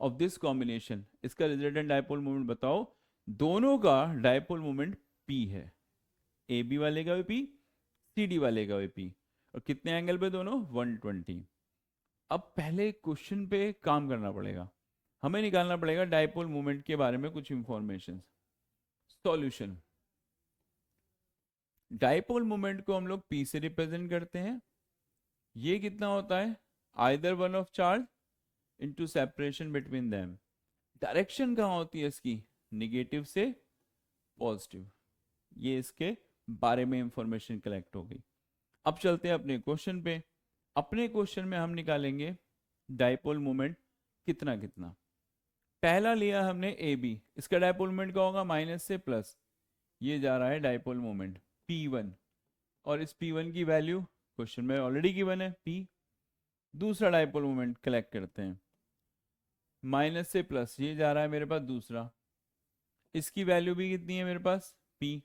of this combination. इसका रिजल्टेंट डाइपोल मोमेंट बताओ। दोनों का डाइपोल मोमेंट P है, ए बी वाले का भी P, सी डी वाले का भी P। और कितने एंगल पे दोनों, 120। अब पहले क्वेश्चन पे काम करना पड़ेगा, हमें निकालना पड़ेगा डाइपोल मोमेंट के बारे में कुछ इंफॉर्मेशन। सॉल्यूशन, डाइपोल मोमेंट को हम लोग P से रिप्रेजेंट करते हैं। ये कितना होता है, either one of charge into separation between them. Direction कहाँ होती है इसकी, निगेटिव से पॉजिटिव। ये इसके बारे में इंफॉर्मेशन कलेक्ट हो गई। अब चलते हैं अपने क्वेश्चन पे। अपने क्वेश्चन में हम निकालेंगे डाइपोल मोमेंट कितना कितना। पहला लिया हमने ए बी, इसका डाइपोल मोमेंट क्या होगा, माइनस से प्लस। ये जा रहा है डाइपोल मोमेंट P1, और इस P1 की वैल्यू क्वेश्चन में ऑलरेडी गिवन है P। दूसरा डाइपोल मोमेंट कलेक्ट करते हैं, माइनस से प्लस, ये जा रहा है मेरे पास दूसरा, इसकी वैल्यू भी कितनी है मेरे पास, P।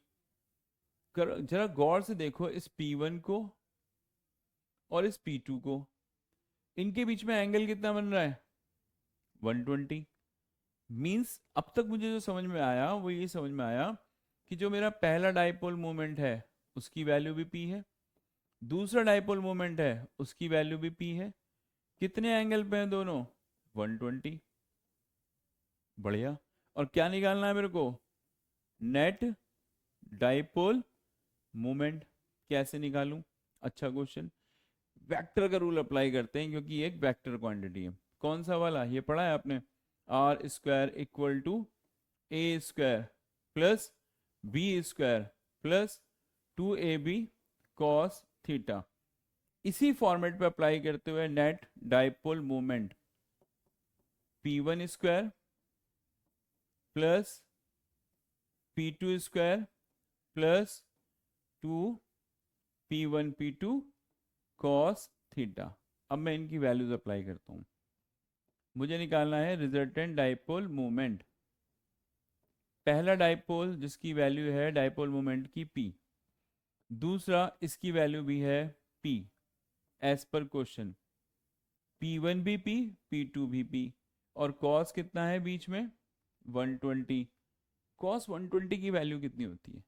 जरा गौर से देखो इस P1 को और इस P2 को, इनके बीच में एंगल कितना बन रहा है, 120। मींस अब तक मुझे जो समझ में आया वो ये समझ में आया कि जो मेरा पहला डाइपोल मोमेंट है उसकी वैल्यू भी P है, दूसरा डाइपोल मोमेंट है उसकी वैल्यू भी P है। कितने एंगल पे हैं दोनों, 120। बढ़िया। और क्या निकालना है मेरे को, नेट डाइपोल मोमेंट। कैसे निकालूं, अच्छा क्वेश्चन। वेक्टर का रूल अप्लाई करते हैं क्योंकि ये एक वेक्टर क्वांटिटी है। कौन सा वाला, ये पढ़ा है आपने, R square equal to A square plus B square plus 2ab cos theta. इसी फॉर्मेट पे अप्लाई करते हुए net dipole moment P1 square plus P2 square plus 2 P1 P2 cos theta. अब मैं इनकी वैल्यूज अप्लाई करता हूं। मुझे निकालना है रिजल्टेंट डाइपोल मोमेंट। पहला डाइपोल जिसकी वैल्यू है डाइपोल मोमेंट की P, दूसरा इसकी वैल्यू भी है P एज पर क्वेश्चन। P1 भी P, P2 भी P, और cos कितना है बीच में, 120। cos 120 की वैल्यू कितनी होती है,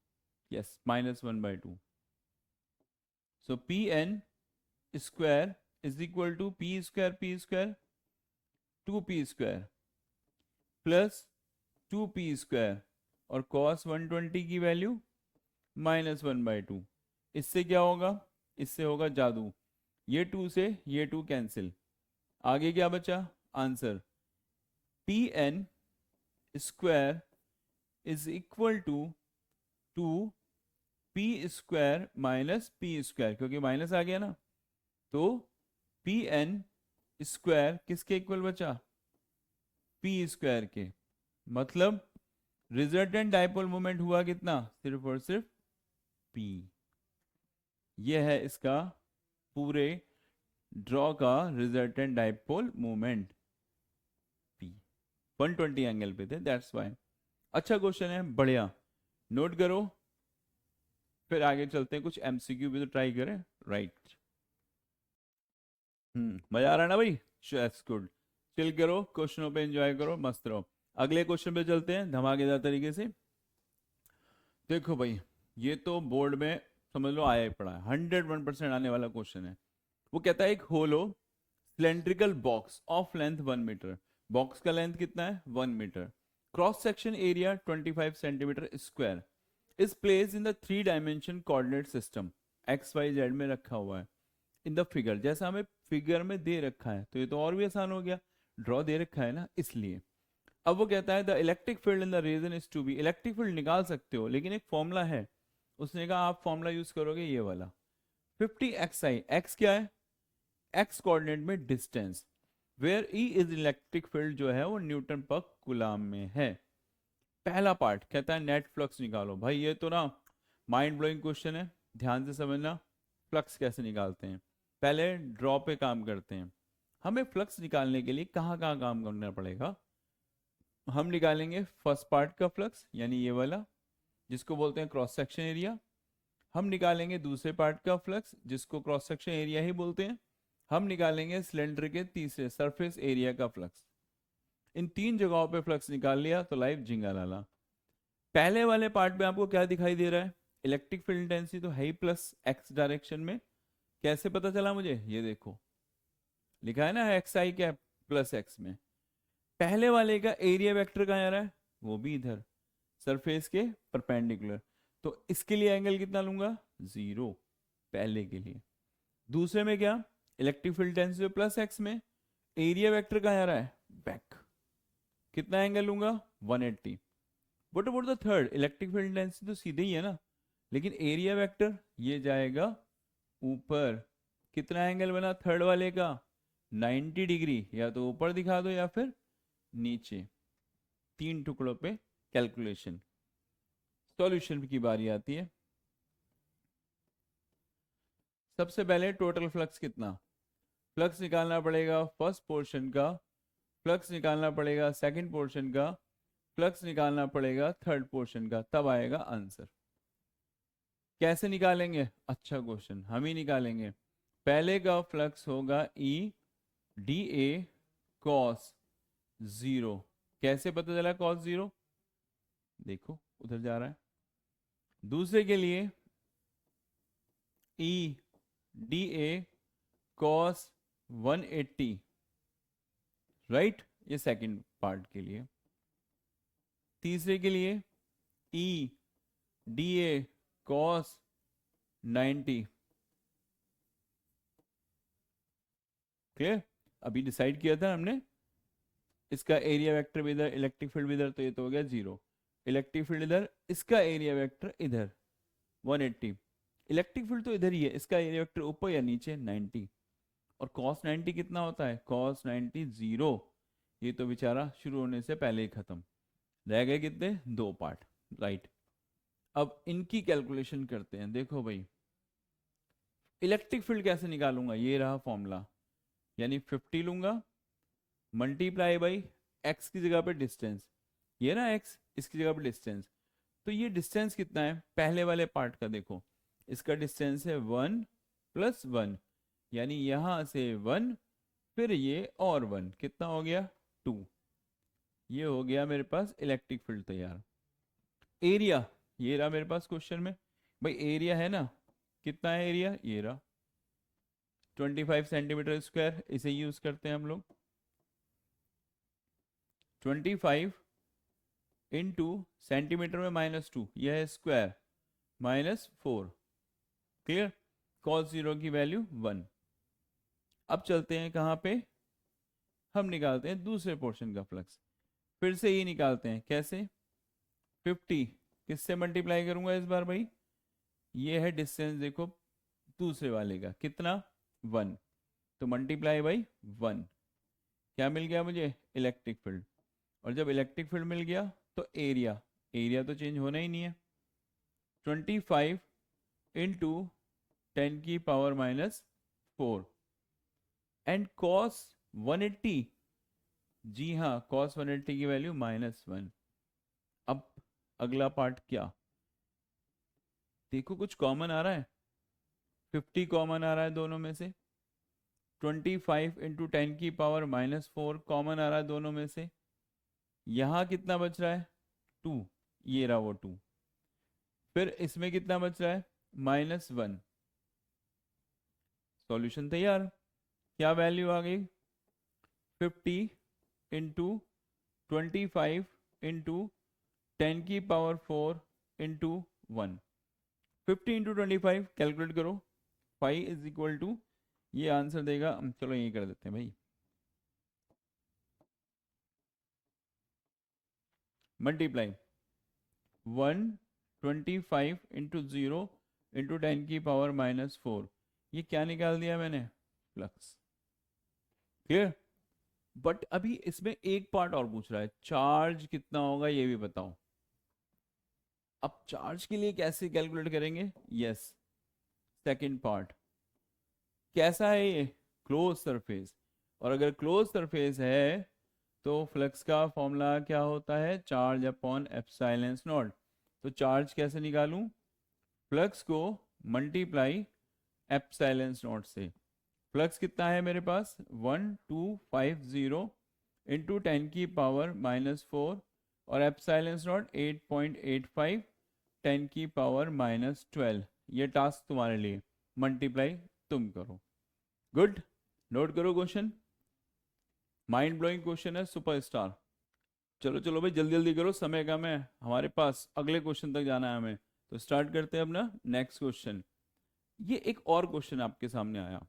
yes, -1/2। So Pn square is equal to P square 2P square plus 2P square, और cos 120 की वैल्यू -1/2। इससे क्या होगा, इससे होगा जादू, ये 2 से ये 2 कैंसिल। आगे क्या बचा, answer Pn square is equal to 2P square minus P square, क्योंकि माइनस आ गया ना, तो पी एन स्क्वायर किसके इक्वल बचा, पी स्क्वायर के, मतलब रिजल्टेंट डाइपोल मोमेंट हुआ कितना, सिर्फ और सिर्फ पी। यह है इसका पूरे ड्रॉ का resultant dipole moment P. 120 angle पे थे, दैट्स वाई। अच्छा क्वेश्चन है, बढ़िया, नोट करो, फिर आगे चलते हैं, कुछ एमसीक्यू भी तो ट्राई करें, राइट। मजा आ रहा है ना भाई, गुड। चिल करो, क्वेश्चनों पे एंजॉय करो, मस्त रहो। अगले क्वेश्चन पे चलते हैं धमाकेदार तरीके से। देखो भाई, ये तो बोर्ड में समझ लो आया ही पड़ा है, 101% आने वाला क्वेश्चन है। वो कहता है एक hollow cylindrical box of length 1 metre, box का लेंथ कितना है 1 metre, cross section area 25 centimetre square, is place in the 3 dimension coordinate system, x y z में रखा हुआ है इन द फिगर, जैसा हमें फिगर में दे रखा है, तो ये तो और भी आसान हो गया, ड्रॉ दे रखा है ना इसलिए। अब वो कहता है the electric field in the region is to be, electric field निकाल सकते हो लेकिन एक फॉर्मूला है, उसने कहा आप फॉर्मूला यूज करोगे ये वाला 50xi, एक्स क्या है, एक्स कोऑर्डिनेट में distance, where E is electric field जो है वो न्यूटन पर कूलाम में है। पहला पार्ट कहता है नेट फ्लक्स निकालो, भाई ये तो ना माइंड ब्लोइंग क्वेश्चन है, ध्यान से समझना। फ्लक्स कैसे निकालते हैं, पहले ड्रॉ पे काम करते हैं। हमें फ्लक्स निकालने के लिए कहाँ कहाँ काम करना पड़ेगा, हम निकालेंगे फर्स्ट पार्ट का फ्लक्स यानी ये वाला जिसको बोलते हैं क्रॉस सेक्शन एरिया, हम निकालेंगे दूसरे पार्ट का फ्लक्स जिसको क्रॉस सेक्शन एरिया ही बोलते हैं, हम निकालेंगे सिलेंडर के तीसरे सरफेस एरिया का फ्लक्स। इन 3 जगहों पे फ्लक्स निकाल लिया तो लाइफ जिंगा लाला। पहले वाले पार्ट में आपको क्या दिखाई दे रहा है, इलेक्ट्रिक फील्ड इंटेंसिटी तो है ही प्लस एक्स डायरेक्शन में, कैसे पता चला मुझे, ये देखो लिखा है ना एक्स आई कैप प्लस एक्स में। पहले वाले का एरिया वेक्टर कहाँ आ रहा है, वो भी इधर सरफेस के परपेंडिकुलर, तो इसके लिए एंगल कितना लूंगा 0 पहले के लिए। दूसरे में क्या, electric field intensity plus x में एरिया वेक्टर कहाँ आ रहा है बैक, कितना एंगल लूंगा 180। What about the third, electric field intensity तो सीधे ही है ना, लेकिन एरिया वेक्टर ये जाएगा ऊपर, कितना एंगल बना थर्ड वाले का 90 डिग्री, या तो ऊपर दिखा दो या फिर नीचे, 3 टुकड़ों पे कैलकुलेशन। सॉल्यूशन की बारी आती है, सबसे पहले टोटल फ्लक्स कितना, फ्लक्स निकालना पड़ेगा फर्स्ट पोर्शन का, फ्लक्स निकालना पड़ेगा सेकंड पोर्शन का, फ्लक्स निकालना पड़ेगा थर्ड पोर्शन का, तब आएगा आंसर। कैसे निकालेंगे, अच्छा क्वेश्चन, हम ही निकालेंगे। पहले का फ्लक्स होगा ई डी ए कॉस 0, कैसे पता चला कॉस 0, देखो उधर जा रहा है। दूसरे के लिए E D A cos 180, right, ये सेकंड पार्ट के लिए। तीसरे के लिए E D A cos 90, clear. अभी डिसाइड किया था हमने, इसका एरिया वेक्टर भी इधर, इलेक्ट्रिक फील्ड भी इधर, तो ये तो हो गया 0, इलेक्ट्रिक फील्ड इधर, इसका एरिया वेक्टर इधर 180, इलेक्ट्रिक फील्ड तो इधर ही है, इसका एरिया वेक्टर ऊपर या नीचे 90, और cos 90 कितना होता है, cos 90 0, ये तो बेचारा शुरू होने से पहले ही खत्म, रह गए कितने 2 पार्ट, राइट। अब इनकी कैलकुलेशन करते हैं, देखो भाई इलेक्ट्रिक फील्ड कैसे निकालूंगा, ये रहा फॉर्मूला, यानी 50 लूंगा मल्टीप्लाई बाई एक्स की जगह पे डिस्टेंस, ये ना एक्स, इसकी जगह पे डिस्टेंस, तो ये डिस्टेंस कितना है पहले वाले पार्ट का, देखो इसका डिस्टेंस है 1 + 1, यानी यहां से 1 फिर ये और 1, कितना हो गया 2, ये हो गया मेरे पास इलेक्ट्रिक फील्ड तैयार। एरिया ये रहा मेरे पास क्वेश्चन में, भाई एरिया है ना, कितना है एरिया, ये रहा 25 सेंटीमीटर स्क्वायर, इसे यूज करते हैं हम लोग, 25 इंटू सेंटीमीटर में -2, यह है स्क्वायर, -4, क्लियर, cos 0 की वैल्यू 1। अब चलते हैं कहाँ पे, हम निकालते हैं दूसरे पोर्शन का फ्लक्स, फिर से ये निकालते हैं, कैसे 50 किससे मल्टीप्लाई करूंगा इस बार भाई, ये है डिस्टेंस देखो दूसरे वाले का कितना 1, तो मल्टीप्लाई बाई 1, क्या मिल गया मुझे? Electric field. और जब इलेक्ट्रिक फील्ड मिल गया तो एरिया, एरिया तो चेंज होना ही नहीं है। 25 इंटू 10⁻⁴ एंड कॉस 180, जी हाँ कॉस 180 की वैल्यू -1। अब अगला पार्ट क्या, देखो कुछ कॉमन आ रहा है, 50 कॉमन आ रहा है दोनों में से, 25 इंटू 10⁻⁴ कॉमन आ रहा है दोनों में से, यहाँ कितना बच रहा है? 2, ये रहा वो 2। फिर इसमें कितना बच रहा है? -1। सॉल्यूशन तैयार। क्या वैल्यू आ गई? 50 into 25 into 10⁻⁴ into 1। 50 into 25 calculate करो, 5 इज इक्वल टू, ये आंसर देगा, चलो यही कर देते हैं भाई, मल्टीप्लाई 125 इंटू 0 इंटू 10⁻⁴, ये क्या निकाल दिया मैंने? फ्लक्स। क्लियर? बट अभी इसमें एक पार्ट और पूछ रहा है, चार्ज कितना होगा ये भी बताओ। अब चार्ज के लिए कैसे कैलकुलेट करेंगे? यस, सेकंड पार्ट, कैसा है ये? Close surface. और अगर क्लोज सरफेस है तो फ्लक्स का फॉर्मूला क्या होता है? Charge upon epsilon not. तो चार्ज कैसे निकालूं? फ्लक्स को मल्टीप्लाई एप्सिलॉन नॉट से। फ्लक्स कितना है मेरे पास? 1250 इंटू 10⁻⁴ और एप्सिलॉन नॉट 8.85 10⁻⁻12। ये टास्क तुम्हारे लिए, मल्टीप्लाई तुम करो। गुड, नोट करो क्वेश्चन, माइंड ब्लोइंग क्वेश्चन है, सुपरस्टार। चलो चलो भाई जल्दी जल्दी करो, समय कम है हमारे पास, अगले क्वेश्चन तक जाना है हमें। तो स्टार्ट करते हैं अपना नेक्स्ट क्वेश्चन। ये एक और क्वेश्चन आपके सामने आया,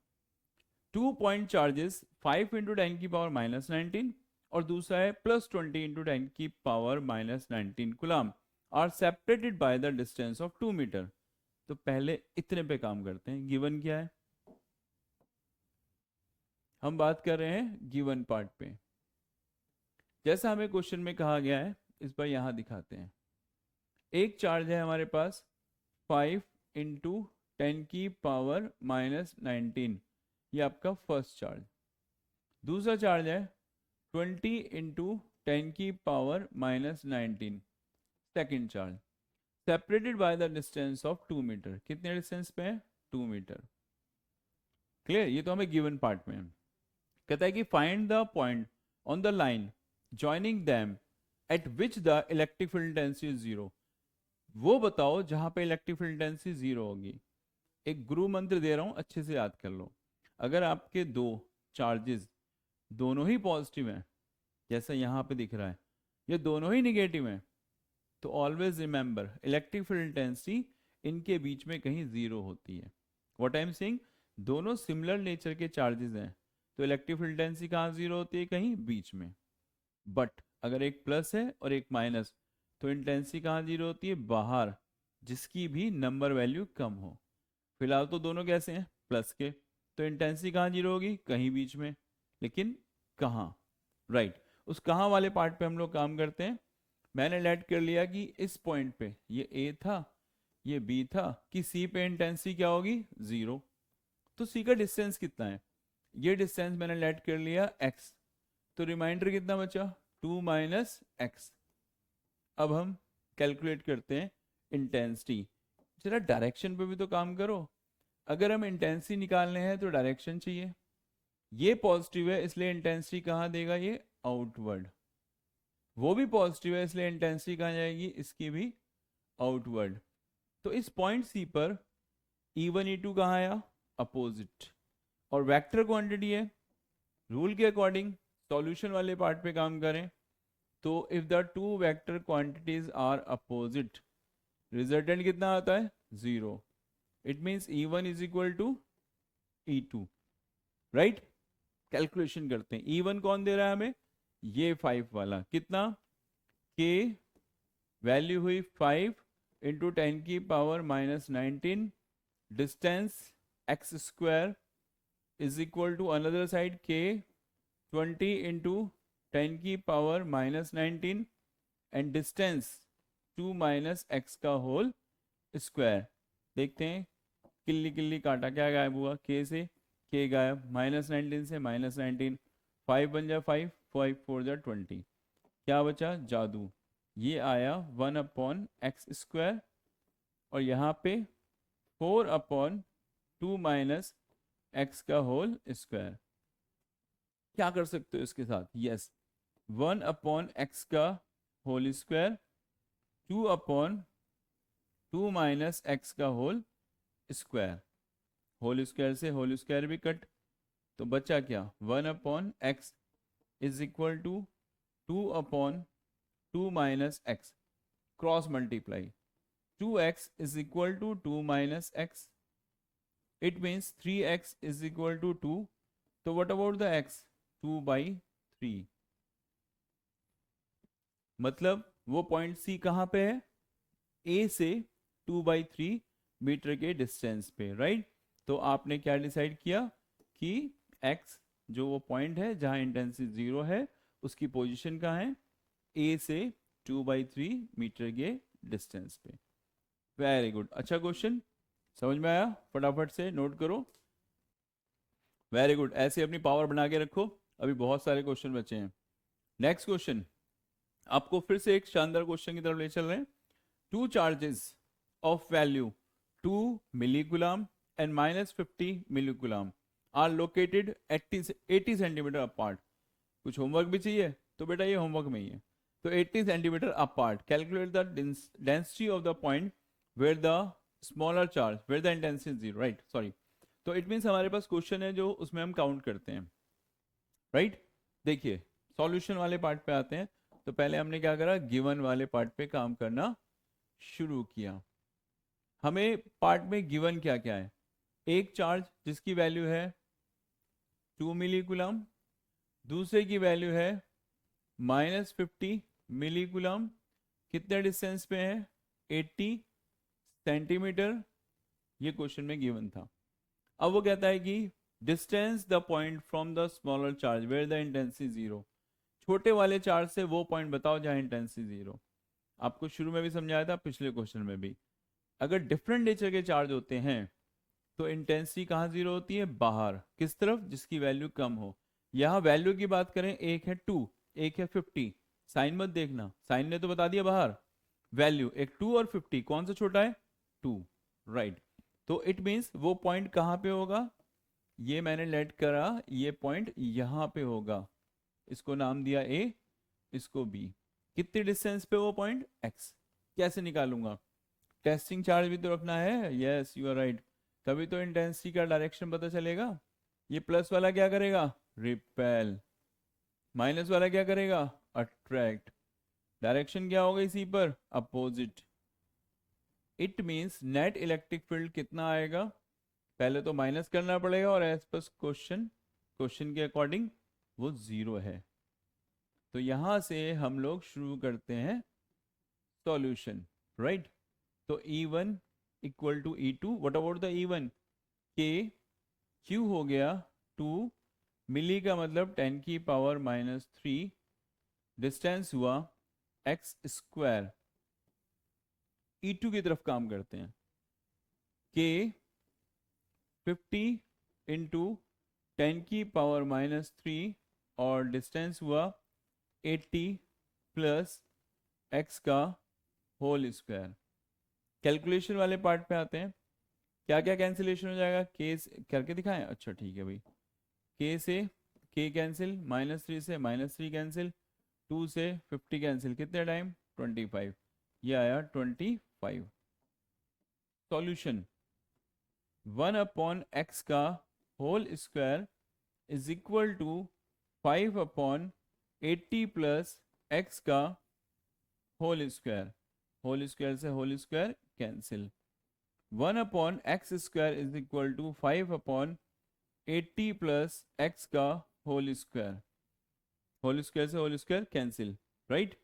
2 पॉइंट चार्जेस 5 इंटू 10⁻⁻19 और दूसरा है +20 into 10⁻⁻19 coulomb are separated by the distance of 2 metre. तो पहले इतने पे काम करते हैं, गिवन क्या है? हम बात कर रहे हैं गिवन पार्ट पे, जैसा हमें क्वेश्चन में कहा गया है इस बार यहां दिखाते हैं। एक चार्ज है हमारे पास 5 इंटू 10⁻⁻19, ये आपका फर्स्ट चार्ज। दूसरा चार्ज है 20 into 10⁻⁻19, second charge, separated by the distance of 2 metre. कितने डिस्टेंस पे है? 2 मीटर। क्लियर? ये तो हमें गिवन पार्ट में है। कहता है कि find the point on the line joining them at which the electric field intensity is 0। वो बताओ जहां पे इलेक्ट्रिक फील्ड इंटेंसिटी 0 होगी। एक गुरु मंत्र दे रहा हूं, अच्छे से याद कर लो। अगर आपके दो चार्जेस दोनों ही पॉजिटिव हैं, जैसा यहां पे दिख रहा है, ये दोनों ही निगेटिव हैं, तो always remember electric field intensity इनके बीच में कहीं 0 होती है। व्हाट आई एम सेइंग, दोनों सिमिलर नेचर के चार्जेस हैं, तो इलेक्ट्रिक फील्ड इंटेंसिटी कहाँ 0 होती है? कहीं बीच में। बट अगर एक प्लस है और एक माइनस, तो इंटेंसिटी कहाँ 0 होती है? बाहर, जिसकी भी नंबर वैल्यू कम हो। फिलहाल तो दोनों कैसे हैं? प्लस के, तो इंटेंसिटी कहाँ 0 होगी? कहीं बीच में। लेकिन कहाँ? राइट, उस कहाँ वाले पार्ट पे हम लोग काम करते हैं। मैंने लेट कर लिया कि इस पॉइंट पे ये ए था, ये बी था, कि सी पे इंटेंसिटी क्या होगी? 0। तो सी का डिस्टेंस कितना है? ये डिस्टेंस मैंने लेट कर लिया x, तो रिमाइंडर कितना बचा? 2 माइनस एक्स। अब हम कैलकुलेट करते हैं इंटेंसिटी। जरा डायरेक्शन पे भी तो काम करो। अगर हम इंटेंसिटी निकालने हैं तो डायरेक्शन चाहिए। ये पॉजिटिव है इसलिए इंटेंसिटी कहाँ देगा? ये आउटवर्ड। वो भी पॉजिटिव है इसलिए इंटेंसिटी कहाँ जाएगी? इसकी भी आउटवर्ड। तो इस पॉइंट सी पर E1 E2 कहाँ आया? अपोजिट। और वेक्टर क्वांटिटी है, रूल के अकॉर्डिंग सॉल्यूशन वाले पार्ट पे काम करें, तो if the two vector quantities are opposite, resultant कितना आता है? 0। It means E1 is equal to E2। Right, calculation करते हैं। E1 कौन दे रहा है हमें? ये 5 वाला, कितना? K वैल्यू हुई 5 into 10⁻⁻19, distance x square is equal to another side k 20 into 10 की power -19 and distance 2 minus X का होल स्क्वायर। देखते हैं, किल्ली किल्ली काटा, क्या गायब हुआ, k से k गायब, -19 से -19, 5 बन जा 5, 5 4 जा 20, क्या बचा, जादू, ये आया 1 अपॉन एक्स स्क्वायर, और यहाँ पे 4 अपॉन 2 माइनस एक्स का होल स्क्वायर। क्या कर सकते हो इसके साथ, यस, 1 अपॉन एक्स का whole square, 2 upon 2 minus X का होल स्क्वायर, होल स्क्वायर से होल स्क्वायर भी कट, तो बचा क्या, 1 upon X is equal to 2 upon 2 minus X, cross multiply, 2x is equal to 2 minus x. It means 3x is equal to 2. So what about the x? 2 by 3. मतलब वो point C कहाँ पे है, A से 2 by 3 metre के distance पे, right. तो आपने क्या डिसाइड किया कि x जो वो पॉइंट है जहाँ इंटेंसिटी 0 है उसकी पोजीशन कहाँ है, A से 2 by 3 मीटर के डिस्टेंस पे। वेरी गुड, अच्छा क्वेश्चन, समझ में आया, फटाफट से नोट करो। वेरी गुड, ऐसे अपनी पावर बना के रखो, अभी बहुत सारे क्वेश्चन बचे हैं। नेक्स्ट क्वेश्चन, आपको फिर से एक शानदार क्वेश्चन की तरफ ले चल रहे हैं। Two charges of value 2 millicoulomb and -50 millicoulomb are located 80 centimetre apart. कुछ होमवर्क भी चाहिए तो बेटा ये होमवर्क में ही है। तो 80 centimetre apart, calculate the density of the point where the smaller charge, where the intensity is 0, right, sorry। तो इट मीन्स हमारे पास क्वेश्चन है जो उसमें हम काउंट करते हैं, राइट। देखिए सॉल्यूशन वाले पार्ट पे आते हैं, तो पहले हमने क्या करा, गिवन वाले पार्ट पे काम करना शुरू किया। हमें पार्ट में गिवन क्या क्या है, एक चार्ज जिसकी वैल्यू है 2 मिलीकुलम, दूसरे की वैल्यू है -50 मिलीकुलम, कितने डिस्टेंस पे है, 80 सेंटीमीटर, ये क्वेश्चन में गिवन था। अब वो कहता है कि distance the point from the smaller charge where the intensity 0, छोटे वाले चार्ज से वो पॉइंट बताओ जहां इंटेंसिटी 0। आपको शुरू में भी समझाया था, पिछले क्वेश्चन में भी, अगर डिफरेंट नेचर के चार्ज होते हैं तो इंटेंसिटी कहाँ 0 होती है, बाहर, किस तरफ, जिसकी वैल्यू कम हो। यहाँ वैल्यू की बात करें, एक है 2, एक है 50, साइन मत देखना, साइन ने तो बता दिया बाहर, वैल्यू एक 2 और 50, कौन सा छोटा है, 2, राइट। तो इट मीन्स वो पॉइंट कहाँ पे होगा, ये मैंने लेट करा, ये पॉइंट यहाँ पे होगा, इसको नाम दिया A, इसको B। कितने डिस्टेंस पे वो पॉइंट, X। कैसे निकालूंगा, टेस्टिंग चार्ज भी तो रखना है, यस यू आर राइट, तभी तो इंटेंसिटी का डायरेक्शन पता चलेगा। ये प्लस वाला क्या करेगा, रिपेल, माइनस वाला क्या करेगा, अट्रैक्ट, डायरेक्शन क्या होगा इसी पर, opposite. It means net electric field कितना आएगा, पहले तो माइनस करना पड़ेगा, और एज पर क्वेश्चन के अकॉर्डिंग वो 0 है। तो यहां से हम लोग शुरू करते हैं सॉल्यूशन, राइट। तो E1 equal to E2, what about the E1, K Q हो गया 2 मिली का मतलब 10 की पावर -3, डिस्टेंस हुआ x स्क्वायर। E2 की तरफ काम करते हैं, के 50 इंटू 10 की पावर -3 और डिस्टेंस हुआ 80 प्लस x का होल स्क्वायर। कैलकुलेशन वाले पार्ट पे आते हैं, क्या क्या कैंसिलेशन हो जाएगा, के करके दिखाएं, अच्छा ठीक है भाई, के से के कैंसिल, -3 से -3 कैंसिल, 2 से 50 कैंसिल, कितने टाइम, 25, ये आया 25। सॉल्यूशन 1 अपॉन एक्स का whole square is equal to 5 upon 80 plus X का होल स्क्वायर, होल स्क्वायर से whole square cancel, 1 upon X square is equal to 5 upon 80 plus X का whole square, whole square से whole square cancel, right.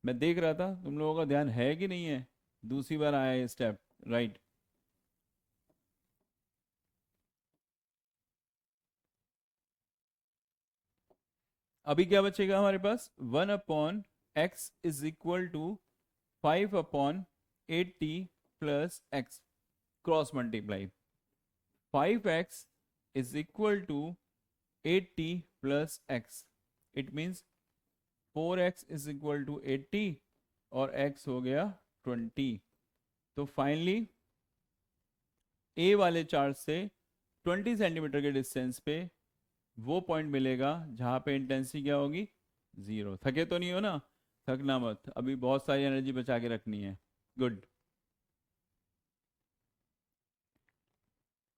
मैं देख रहा था तुम लोगों का ध्यान है कि नहीं है, दूसरी बार आया ये स्टेप, राइट। अभी क्या बचेगा हमारे पास, 1/x इज इक्वल टू 5/80 प्लस x, cross multiply 5x is equal to 80 plus x, it means 4x is equal to 80 और x हो गया 20। तो फाइनली ए वाले चार्ज से 20 सेंटीमीटर के डिस्टेंस पे वो पॉइंट मिलेगा जहां पे इंटेंसिटी क्या होगी, 0। थके तो नहीं हो ना, थकना मत, अभी बहुत सारी एनर्जी बचा के रखनी है। गुड।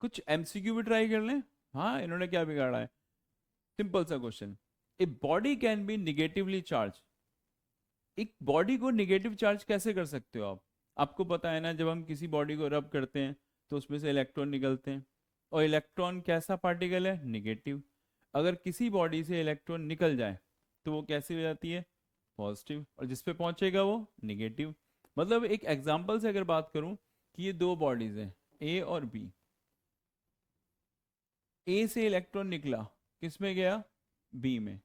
कुछ एमसीक्यू भी ट्राई कर लें। हाँ, इन्होंने क्या बिगाड़ा है, सिंपल सा question, a body can B negatively charge. एक बॉडी को निगेटिव चार्ज कैसे कर सकते हो आप, आपको पता है ना, जब हम किसी बॉडी को रब करते हैं तो उसमें से इलेक्ट्रॉन निकलते हैं, और इलेक्ट्रॉन कैसा पार्टिकल है, निगेटिव। अगर किसी बॉडी से इलेक्ट्रॉन निकल जाए तो वो कैसी हो जाती है, पॉजिटिव, और जिस पे पहुंचेगा वो निगेटिव। मतलब एक एग्जांपल से अगर बात करूं कि ये दो बॉडीज हैं ए और बी, ए से इलेक्ट्रॉन निकला, किस में गया, बी में,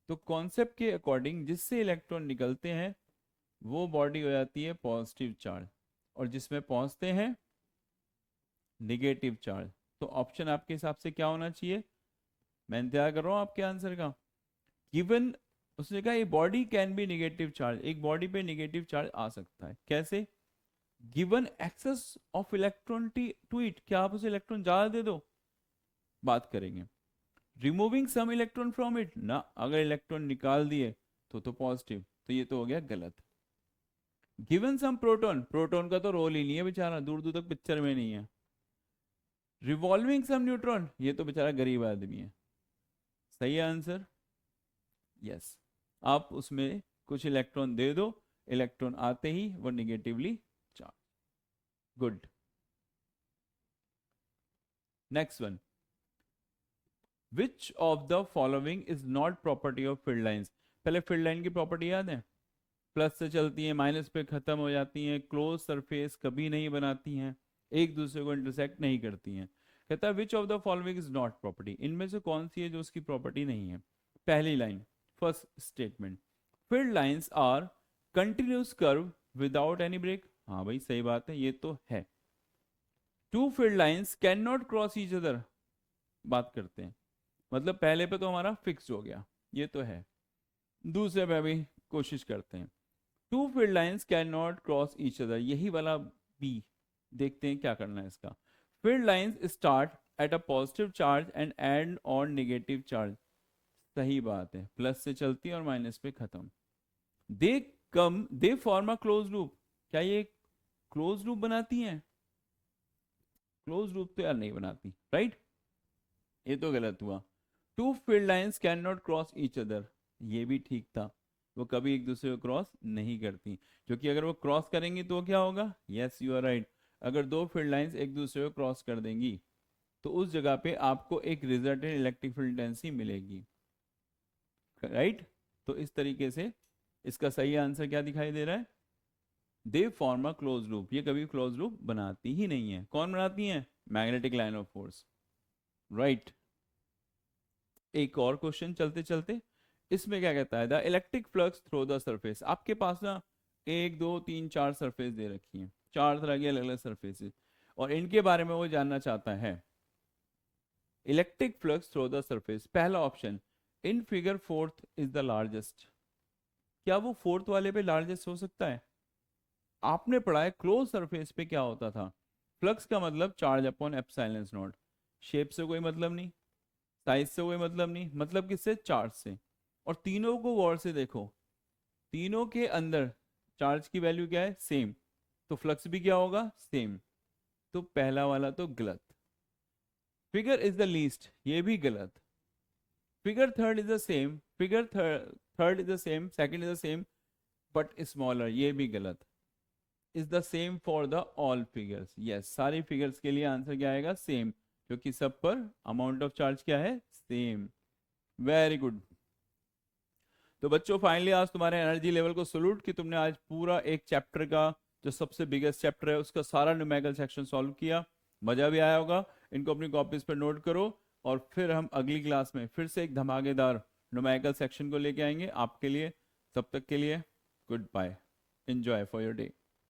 तो कॉन्सेप्ट के अकॉर्डिंग जिससे इलेक्ट्रॉन निकलते हैं वो बॉडी हो जाती है पॉजिटिव चार्ज, और जिसमें पहुंचते हैं निगेटिव चार्ज। तो ऑप्शन आपके हिसाब से क्या होना चाहिए, मैं इंतजार कर रहा हूं आपके आंसर का। गिवन, उसने कहा ये body can be negative charge, एक बॉडी पे निगेटिव चार्ज आ सकता है, कैसे, given excess of electron to it, क्या आप उसे इलेक्ट्रॉन ज्यादा दे दो, बात करेंगे। Removing some electron from it ना, अगर इलेक्ट्रॉन निकाल दिए तो पॉजिटिव, तो ये तो हो गया गलत। गिवन सम प्रोटॉन, प्रोटॉन का तो रोल ही नहीं है बेचारा, दूर दूर तक पिक्चर में नहीं है। रिवॉल्विंग सम न्यूट्रॉन, ये तो बेचारा गरीब आदमी है। सही है आंसर, यस। आप उसमें कुछ इलेक्ट्रॉन दे दो, इलेक्ट्रॉन आते ही वो negatively charge. Good. Next one, which of the following is not property of field lines. पहले फील्ड लाइन की प्रॉपर्टी याद है, प्लस से चलती हैं, माइनस पे खत्म हो जाती हैं, क्लोज सरफेस कभी नहीं बनाती हैं, एक दूसरे को इंटरसेक्ट नहीं करती हैं। कहता है which of the following is not property, इनमें से कौन सी है जो उसकी प्रॉपर्टी नहीं है। पहली line, first statement, field lines are continuous curve without any break. हाँ भाई सही बात है, ये तो है। Two field lines can not cross each other, बात करते हैं, मतलब पहले पे तो हमारा फिक्स हो गया, ये तो है। दूसरे पे भी कोशिश करते हैं, two field lines can not cross each other, यही वाला बी, देखते हैं क्या करना है इसका। Field lines start at a positive charge and end on negative charge, सही बात है, प्लस से चलती है और माइनस पे खत्म। They form a close loop, क्या ये क्लोज लूप बनाती हैं, क्लोज लूप तो यार नहीं बनाती, राइट, ये तो गलत हुआ। Two field lines can not cross each other, ये भी ठीक था, वो कभी एक दूसरे को क्रॉस नहीं करती, क्योंकि अगर वो क्रॉस करेंगी तो क्या होगा, यस यू आर राइट, अगर दो फील्ड लाइंस एक दूसरे को क्रॉस कर देंगी तो उस जगह पे आपको एक रिजल्टेंट इलेक्ट्रिक फील्ड इंटेंसिटी मिलेगी, राइट। तो इस तरीके से इसका सही आंसर क्या दिखाई दे रहा है, they form a close loop, ये कभी क्लोज लूप बनाती ही नहीं है। कौन बनाती है, magnetic line of force, right. एक और क्वेश्चन चलते चलते, इसमें क्या कहता है, the electric flux through the surface, आपके पास ना 1 2 3 4 सरफेस दे रखी हैं, 4 तरह की अलग अलग सरफेसेस, और इनके बारे में वो जानना चाहता है। Electric flux through the surface, पहला option, in figure fourth is the largest, क्या वो फोर्थ वाले पे लार्जेस्ट हो सकता है। आपने पढ़ा है क्लोज सरफेस पे क्या होता था, फ्लक्स का मतलब charge upon epsilon not, shape से कोई मतलब नहीं, साइज से कोई मतलब नहीं, मतलब किससे, चार्ज से। और तीनों को गौर से देखो, तीनों के अंदर चार्ज की वैल्यू क्या है, सेम, तो फ्लक्स भी क्या होगा, सेम, तो पहला वाला तो गलत। फिगर इज द लीस्ट, ये भी गलत। Figure third is the same, figure third is the same, second is the same but smaller, ये भी गलत। Is the same for the all figures, yes, सारी फिगर्स के लिए आंसर क्या आएगा, सेम, क्योंकि सब पर अमाउंट ऑफ चार्ज क्या है, सेम। Very good. तो बच्चों फाइनली आज तुम्हारे एनर्जी लेवल को सल्यूट कि तुमने आज पूरा एक चैप्टर का जो सबसे बिगेस्ट चैप्टर है उसका सारा न्यूमेरिकल सेक्शन सॉल्व किया, मजा भी आया होगा। इनको अपनी कॉपीज पर नोट करो और फिर हम अगली क्लास में फिर से एक धमाकेदार न्यूमेरिकल सेक्शन को लेके आएंगे आपके लिए। तब तक के लिए goodbye, enjoy for your day.